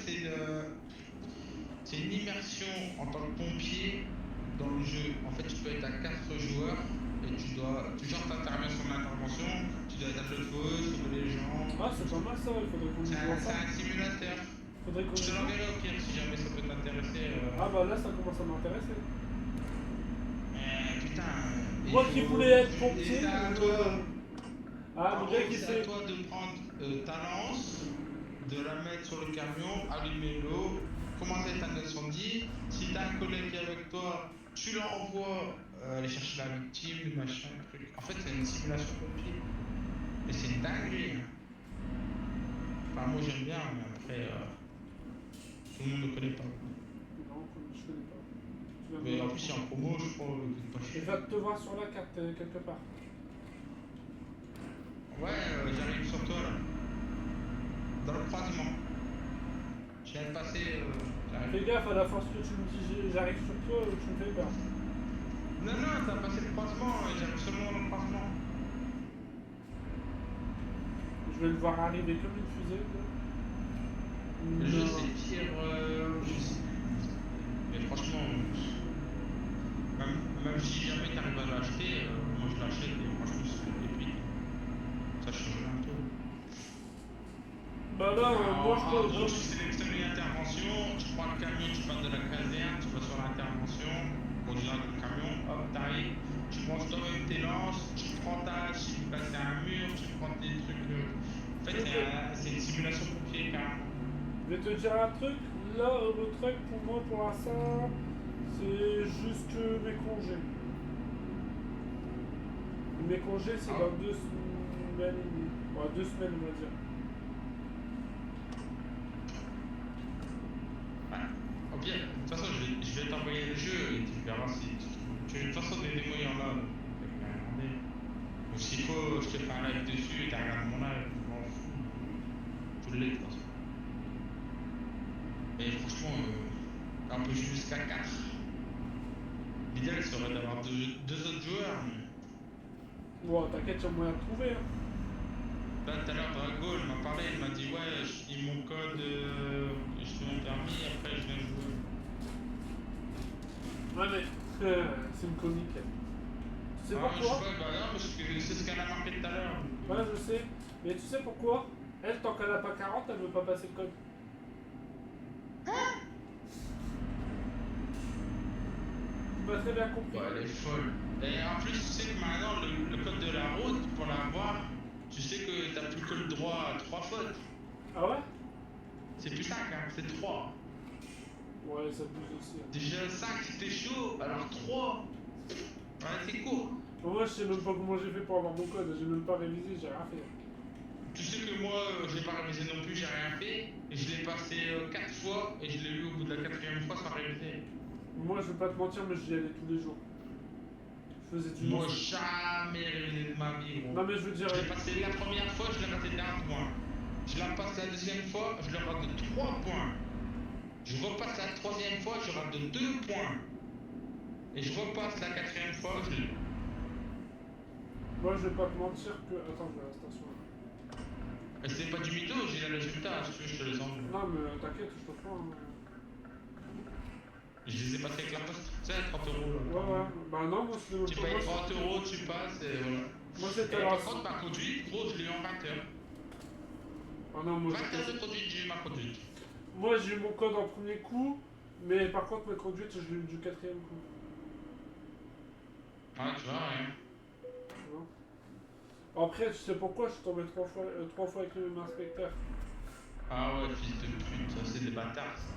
c'est une immersion en tant que pompier dans le jeu. En fait, tu peux être à 4 joueurs et tu dois. Genre, t'interviens sur l'intervention, tu dois être à feu de feu, sauver les gens. Ah, c'est pas mal ça, il faudrait qu'on y voit ça. C'est un simulateur. Faudrait qu'on Je y te joue. l'enverrai au pire si jamais ça peut t'intéresser. Ah bah là, ça commence à m'intéresser. Putain. Moi qui voulais être pompier. C'est à toi. Ah, le gars qui c'est fait. à toi de prendre ta lance, de la mettre sur le camion, allumer l'eau, commencer à éteindre l'incendie. Si t'as un collègue qui est avec toi, tu l'envoies aller chercher la victime, le machin, le truc. En fait, c'est une simulation pompier. Et c'est une dinguerie. Hein. Enfin, moi j'aime bien, mais après, tout le monde ne connaît pas. Non, je connais pas. Mais en plus, il y a en promo, je crois, pas Il cher. va te voir sur la carte quelque part. Ouais, j'arrive sur toi là. Dans le croisement. Je viens de passer. Fais gaffe à la force que tu me dis j'arrive sur toi ou tu me fais peur. Non, t'as passé le croisement, j'arrive seulement dans le croisement. Je vais le voir arriver comme une fusée. Le jeu c'est pire. Je sais plus. Mais franchement, même si jamais t'arrives à l'acheter, moi je l'achète et franchement c'est des prix. Ça change un peu. Bah là, moi je En peux. gros, tu sélectionnes une intervention, tu prends le camion, tu pars de la caserne, tu vas sur l'intervention, conduire avec le camion, hop, t'arrives, tu manges toi-même tes lances, tu prends ta hache, tu passes un mur, tu prends tes trucs. En fait, c'est une simulation pompier carrément. Je vais te dire un truc, là, le truc pour moi, pour l'instant, c'est juste mes congés. Mes congés, c'est dans 2 semaines et demie. Ouais, 2 semaines, on va dire. Ouais. Au pire, de toute façon, je vais t'envoyer le jeu et tu verras si tu de toute façon des démos, il y en a. Donc, s'il faut, je te fais un live dessus et tu regardes mon live, je m'en fous. Tu l'es de toute façon. Et franchement, on peut jouer jusqu'à 4. L'idéal serait d'avoir deux autres joueurs. Mais... Bon, t'inquiète, il y a moyen de trouver. Hein. Là, tout à l'heure, Drago, elle m'a parlé, elle m'a dit ouais, je dis mon code, je fais mon permis, après je viens jouer. Ouais, mais c'est une comique. Tu sais pourquoi? Je sais pas, bah non, parce que c'est ce qu'elle a marqué tout à l'heure. Ouais, je sais. Mais tu sais pourquoi? Elle, tant qu'elle a pas 40, elle veut pas passer le code. Tu m'as très bien compris. Ouais, elle est folle. Et en plus, tu sais que maintenant, le code de la route, pour l'avoir, tu sais que t'as plus que le droit à 3 fautes. Ah ouais? C'est plus 5, hein, c'est 3. Ouais, ça bouge aussi. Hein. Déjà 5 c'était chaud, alors 3. Ouais, c'est court. Moi, je sais même pas comment j'ai fait pour avoir mon code. J'ai même pas révisé, j'ai rien fait. Tu sais que moi, je l'ai pas révisé non plus, j'ai rien fait. Et je l'ai passé 4 fois et je l'ai eu au bout de la 4e fois sans réviser. Moi, je vais pas te mentir, mais j'y allais tous les jours. Je faisais du Moi, jamais révisé de ma vie, gros. Non, mais je veux dire. Je l'ai passé la première fois, je l'ai raté d'1 point. Je la passe la deuxième fois, je le rate de 3 points. Je repasse la troisième fois, je rate de 2 points. Et je repasse la 4e fois, je l'ai. Moi, je vais pas te mentir que. Attends, je vais à la station. Et c'est pas du mytho, j'ai la résultat, si tu veux, je te les envoie. Non, mais t'inquiète, je te prends. Je les ai passés avec la poste, tu sais, 30 euros là. Ouais, ouais. Bah non, moi, c'était Tu payes 30 euros, tu passes et voilà. Moi, c'était Et la. par contre, ma conduite, gros, je l'ai eu en 20 heures. Ah non, moi, 20 heures de conduite, j'ai eu ma conduite. Moi, j'ai eu mon code en premier coup, mais par contre, ma conduite, je l'ai eu du 4e coup. Ouais, tu vois, rien. Tu vois. Après, tu sais pourquoi je suis tombé 3 fois avec le même inspecteur. Ah ouais, fils de pute, ça c'est des bâtards. Ça.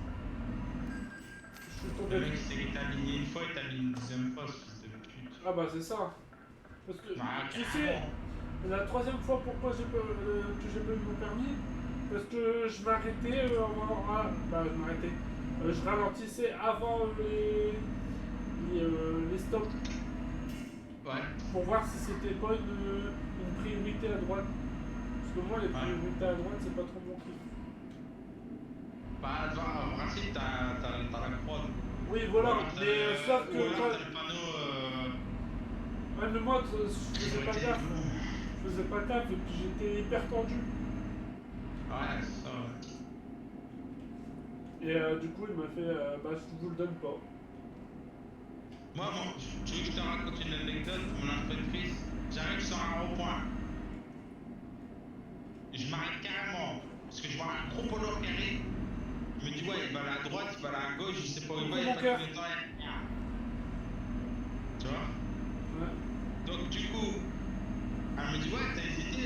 Je suis Le tombé. mec il t'a aligné une fois et t'a aligné une deuxième fois, ce fils de pute. Ah bah, c'est ça. Parce que, Bah, tu sais, la 3e fois, pourquoi que j'ai pas eu mon permis? Parce que je m'arrêtais je m'arrêtais. Je ralentissais avant les stops. Ouais. Pour voir si c'était pas une priorité à droite. Parce que moi, les priorités à droite, c'est pas trop mon kiff. Bah, en principe, t'as la croix. Oui, voilà, mais sauf que. Ou alors t'as le panneau. Ouais, mais moi, je faisais pas gaffe. Je faisais pas gaffe et puis j'étais hyper tendu. Ouais, c'est ça. Et du coup, il m'a fait bah, je vous le donne pas. Moi, tu veux que je te raconte une anecdote? Mon inspectrice, j'arrive sur un rond-point. Je m'arrête carrément. Parce que je vois un gros polar qui arrive. Je me dis, ouais, il va aller à droite, il va aller à gauche, je sais pas où il va, il n'y a pas de temps. Tu vois? Ouais. Donc, du coup, elle me dit, ouais, t'as hésité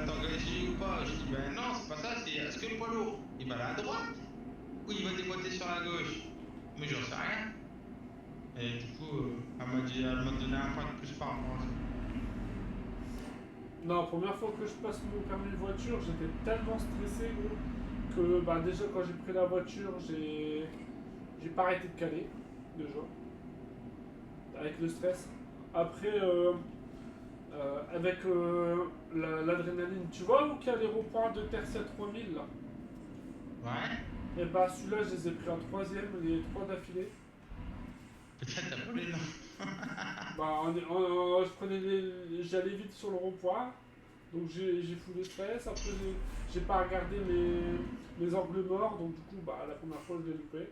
t'engager ou pas? Je dis, ben non, c'est pas ça, c'est est-ce que le poids lourd, il va aller à droite ou il va déboîter sur la gauche? Mais j'en sais rien. Et du coup, elle m'a donné un point de plus par rapport à ça. Non, première fois que je passe mon permis de voiture, j'étais tellement stressé gros, que bah, déjà quand j'ai pris la voiture, j'ai pas arrêté de caler, déjà. Avec le stress. Après, avec l'adrénaline, tu vois où qu'il y a les ronds-points de Terre 3000 là? Ouais. Et bah celui-là, je les ai pris en 3e, les 3 d'affilée. Peut-être t'as pas les noms. Bah, j'allais vite sur le rond-point, donc j'ai fou le stress. Après, j'ai pas regardé mes angles morts, donc du coup, bah, la première fois, je l'ai loupé.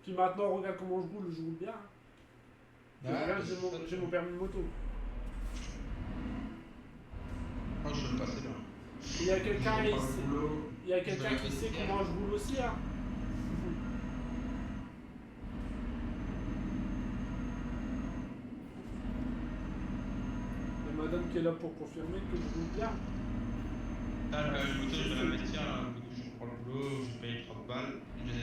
Puis maintenant, regarde comment je roule bien. Hein. Ouais, Regarde, j'ai mon permis de moto. Moi, je veux le passer là. Il y a quelqu'un qui sait comment je roule aussi. Hein. madame qui est là pour confirmer que je roule bien. Là, la moto, je vais l'investir, là. Du coup, je prends le boulot, je paye 30 balles. Je vais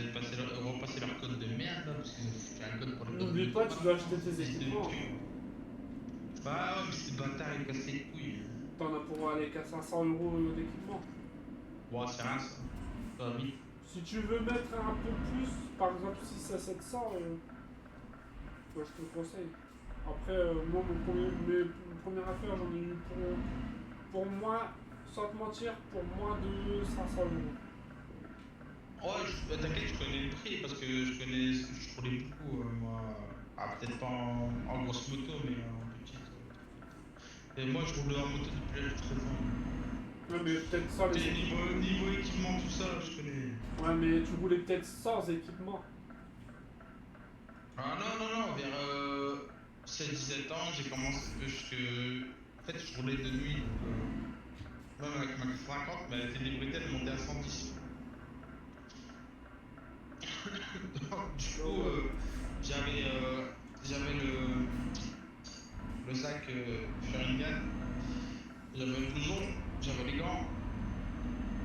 repasser leur code de merde, là, parce qu'ils ont foutu un code pour le code N'oublie moto. pas, tu dois acheter tes équipements. Bah ouais, mais ces bâtards, ils cassent les couilles. T'en as pour aller qu'à 500 euros d'équipement. Bon, c'est rien, ça. Ça va vite. Si tu veux mettre un peu plus, par exemple 6 à 700, moi je te le conseille. Après, moi, mes premières affaires, j'en ai eu pour moi, sans te mentir, pour moins de 500 euros. Ouais, t'inquiète, je connais le prix parce que je roulais beaucoup, moi. Ah, peut-être pas en grosse moto, mais en petite. Et moi, je roule en moto depuis l'âge de 13 ans. Ouais, mais peut-être sans les Et équipements. niveau équipement, tout ça, je connais. Ouais, mais tu roulais peut-être sans équipement. Ah non, vers 16-17 ans, j'ai commencé parce que. En fait, je roulais de nuit, donc. Même avec ma 50, mais elle était débridée, elle montait à 110. Donc, du coup, j'avais le sac Sharingan, j'avais le blouson, j'avais les gants,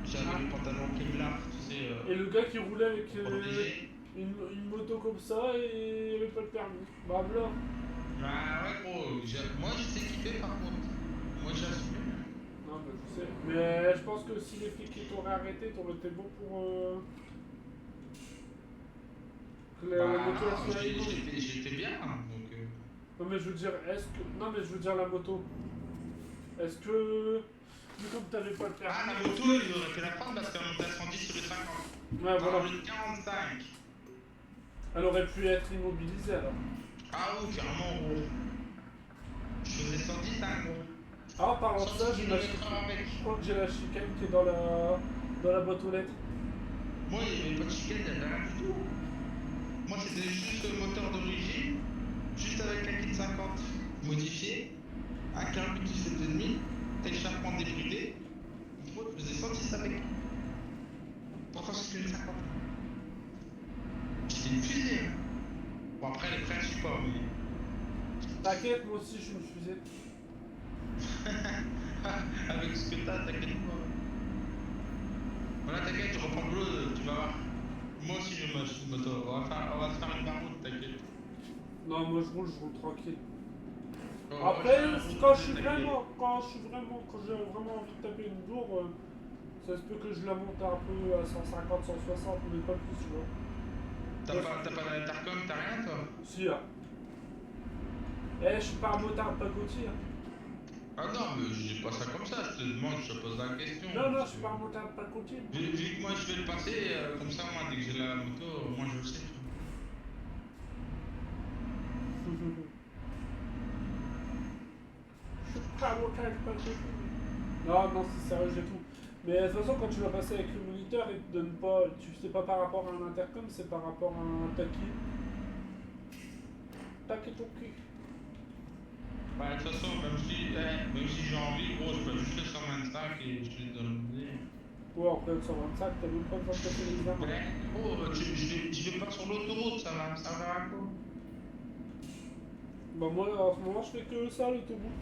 j'avais le pantalon Kevlar, tu sais, Et le gars qui roulait avec pour protéger. une moto comme ça et il avait pas le permis. Bah voilà. Ah ouais, gros, moi je sais équipé par contre. Moi j'assume. Non, bah je sais. Mais je pense que si les flics qui t'auraient arrêté, t'aurais été bon pour que la moto elle Non, soit avec nous. j'étais bien, donc. Non mais je veux dire, est-ce que. Non mais je veux dire la moto. Est-ce que. Vu comme t'avais pas le Ah, permis. la moto, ils auraient fait la prendre parce qu'elle montait à 110 sur les 50. Ouais voilà. Alors, le 45. Elle aurait pu être immobilisée alors. Ah oui, carrément, gros. Je faisais 110, hein, gros. Ah, par contre, ça, 110 j'ai la chicane. km/h avec. Je crois que j'ai la chicane qui est dans la boîte aux lettres. Moi, il n'y avait pas de chicane, il n'y avait rien du tout. Moi, c'était juste le moteur d'origine, juste avec un kit 50 modifié, un carbu 17,5, téléchargement débridé. Moi, je faisais 110 avec. Pourtant, c'était une 50. C'était une fusée. Hein. Bon, après, les frères, je sais pas, mais. T'inquiète, moi aussi, je suis une fusée. Avec ce que t'inquiète pas. Voilà, t'inquiète, je reprends le boulot, tu vas voir. Moi aussi, je m'achète une moto. On va se faire une baroute, t'inquiète. Non, moi, je roule tranquille. Oh, Après, quand t'inquiète. j'ai vraiment envie de taper une bourre, ça se peut que je la monte un peu à 150, 160, mais pas plus, tu vois. T'as pas d'intercom, t'as rien, toi? Si, là. Eh, je suis pas un motard pacotille, hein. Ah non, mais je dis pas ça comme ça, je te demande, je te pose la question. Non, je suis pas un motard pacotille. Vu que moi je vais le passer, comme ça, moi, dès que j'ai la moto, moi je le sais. Pas un motard pacotille. Non, c'est sérieux, j'ai tout. Mais de toute façon, quand tu vas passer avec le moniteur, il te donne pas. Tu sais pas par rapport à un intercom, c'est par rapport à un taki. Taki toki. Bah, de toute façon, même si j'ai envie, gros, je peux juste le 125 et je vais te donner. Ouais, après le 125, t'as même pas besoin de passer l'examen. Ouais, gros, je vais pas sur l'autoroute, ça va me servir à quoi? Bah, moi, en ce moment, je fais que ça, l'autoroute.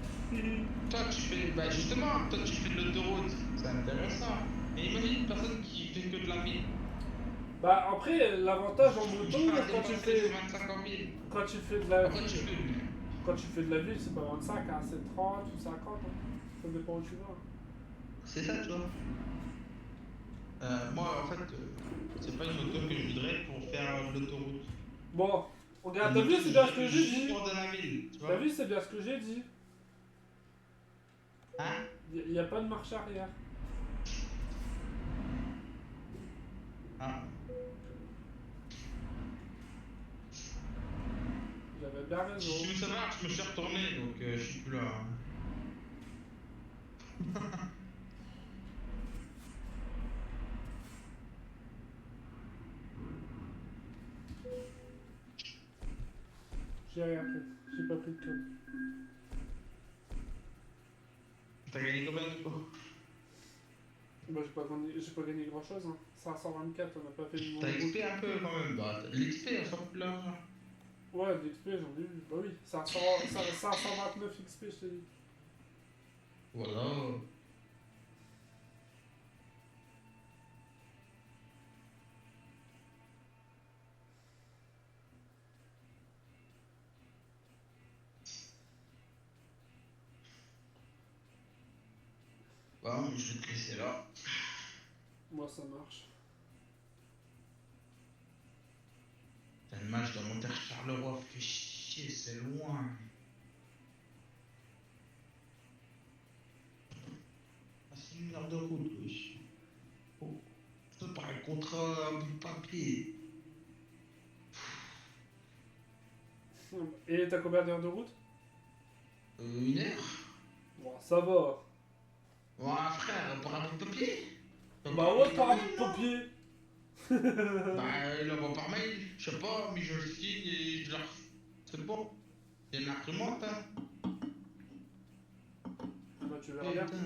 Toi, tu fais, bah justement, toi, tu fais de l'autoroute, c'est intéressant. Mais imagine une personne qui fait que de la ville. Bah, après, l'avantage en moto, Je parle quand tu dépenser fais. 25 en ville. Quand tu fais de la Après, tu ville. peux. Quand tu fais de la ville, c'est pas 25, hein, c'est 30 ou 50. Hein. Ça dépend où tu vas. C'est ça, tu vois. Moi, en fait, c'est pas une moto que je voudrais pour faire de l'autoroute. Bon, regarde, t'as Une vu, moto c'est bien ce que j'ai juste dit. pour de la ville, tu vois. T'as vu, c'est bien ce que j'ai dit. Hein? Y a pas de marche arrière. Ah. J'avais bien raison. Si tu veux savoir, je me suis retourné, donc je suis plus là. Hein. J'ai rien pris. J'ai pas pris de code. T'as gagné combien du coup? Bah, j'ai pas gagné grand chose. Hein. 524, on a pas fait du monde. T'as XP un peu quand même, bah l'XP elle sort plus l'argent. Ouais, d'XP, j'en ai eu. Bah oui, 529 XP, je t'ai dit. Voilà. Bon, je vais te laisser là. Moi, ça marche. T'as le match dans mon terre Charleroi, fait chier, c'est loin. Ah, c'est 1 heure de route, wesh. Oh, ça par un contrat à bout de papier. Et t'as combien d'heures de route? 1 heure. Bon, ça va. Ouais, frère, pour un bout de papier. Bah ouais, par un bout de papier. Bah, il envoie par mail, je sais pas, mais je le signe et je leur. C'est bon. Il y a une imprimante, hein. Bah tu verras bien. Putain.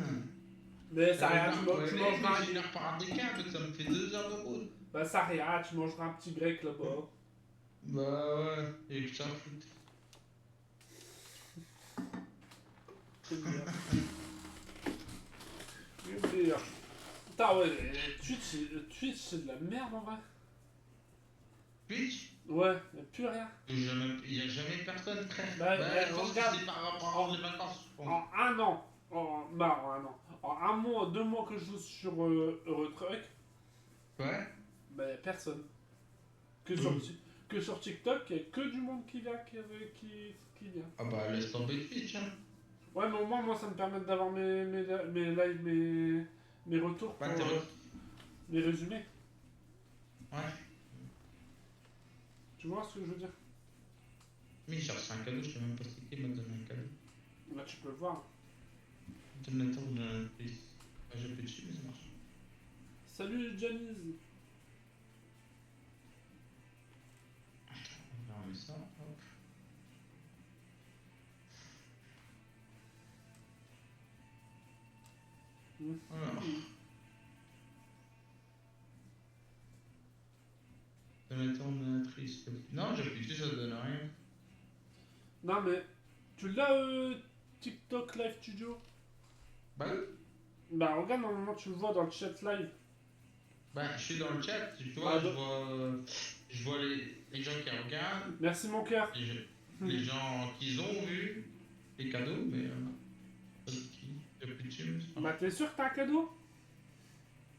Mais ça rien, Ouais, tu mais mangeras j'ai une heure par impeccable, ça me fait 2 heures de route. Bah ça rien, tu mangeras un petit grec là-bas. Bah ouais, et que ça fout. C'est bien. C'est bien. Putain ouais, Twitch c'est de la merde en vrai. Twitch. Ouais, y'a plus rien. Il y a jamais personne, frère. Bah, Je pense que regarde, c'est par rapport aux vacances, je pense. en un an, bah en un an, en un mois, 2 mois que je joue sur Eurotruck, Ouais. bah y'a personne. Que Mm. que sur TikTok, y'a que du monde qui vient, qui vient. Ah bah laisse tomber Twitch, hein. Ouais, mais au moins, moi, ça me permet d'avoir mes lives, mes retours pour Ouais, mes résumés. ouais. Tu vois ce que je veux dire? Mais j'ai reçu un cadeau, je t'ai même pas expliqué, il m'a donné un cadeau. Là, tu peux le voir. Donateur de plus. J'ai plus dessus, mais ça marche. Salut, Janice. On va remettre ça, hop. Alors. Donateur, donatrice. Non, j'appuie dessus, ça donne rien. Non, mais tu l'as, TikTok Live Studio? Bah oui. Bah, regarde, normalement, tu le vois dans le chat live. Bah, je suis dans le chat, tu vois, Ah, je vois les gens qui regardent, Merci, mon cœur. les gens qui ont vu les cadeaux, mais pas de qui, j'appuie dessus. Mais c'est pas Bah, grave. t'es sûr que t'as un cadeau?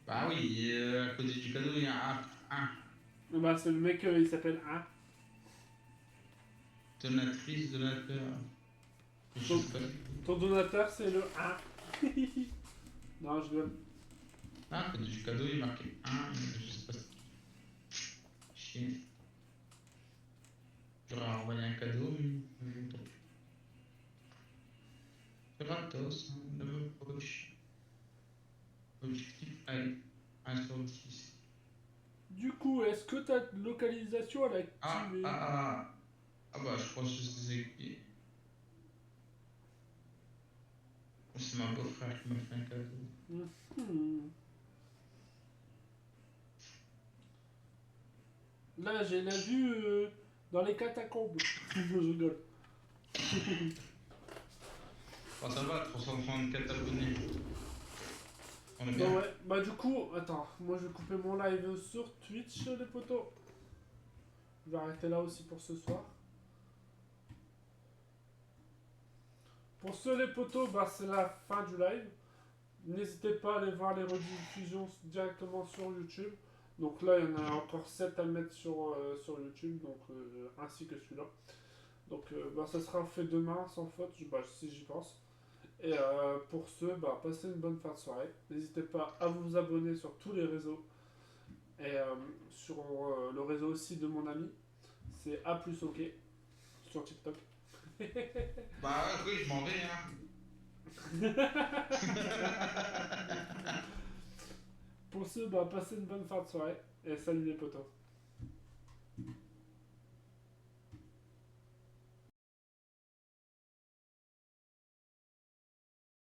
Bah oui, et, à côté du cadeau, il y a un Bah, c'est le mec, il s'appelle A. donatrice, donateur. Je sais pas. Ton donateur, c'est le A. Non, je rigole. Ah, à côté du cadeau, il est marqué 1, je sais pas si. Chier. J'aurais envoyé un cadeau, mais tant pis. C'est gratos, hein, ne me poche. Objectif, allez, 1 sur 10. Du coup, est-ce que ta localisation, elle est activée? Ah bah, je pense que c'est qui. C'est ma beau-frère qui m'a fait un cadeau. Hmm. Là, j'ai la vue dans les catacombes. Je rigole. Oh, ça va, 334 abonnés. On est Bah bien. ouais, bah du coup, attends, moi je vais couper mon live sur Twitch, les potos. Je vais arrêter là aussi pour ce soir. Pour ceux les potos, bah c'est la fin du live. N'hésitez pas à aller voir les rediffusions directement sur YouTube. Donc là, il y en a encore 7 à mettre sur YouTube, donc, ainsi que celui-là. Donc bah, ça sera fait demain sans faute, bah, si j'y pense. Et pour ce, bah, passez une bonne fin de soirée. N'hésitez pas à vous abonner sur tous les réseaux. Et sur le réseau aussi de mon ami, c'est A plus OK sur TikTok. Bah oui, je m'en vais, hein. Pour ce, bah, passez une bonne fin de soirée. Et salut les potos.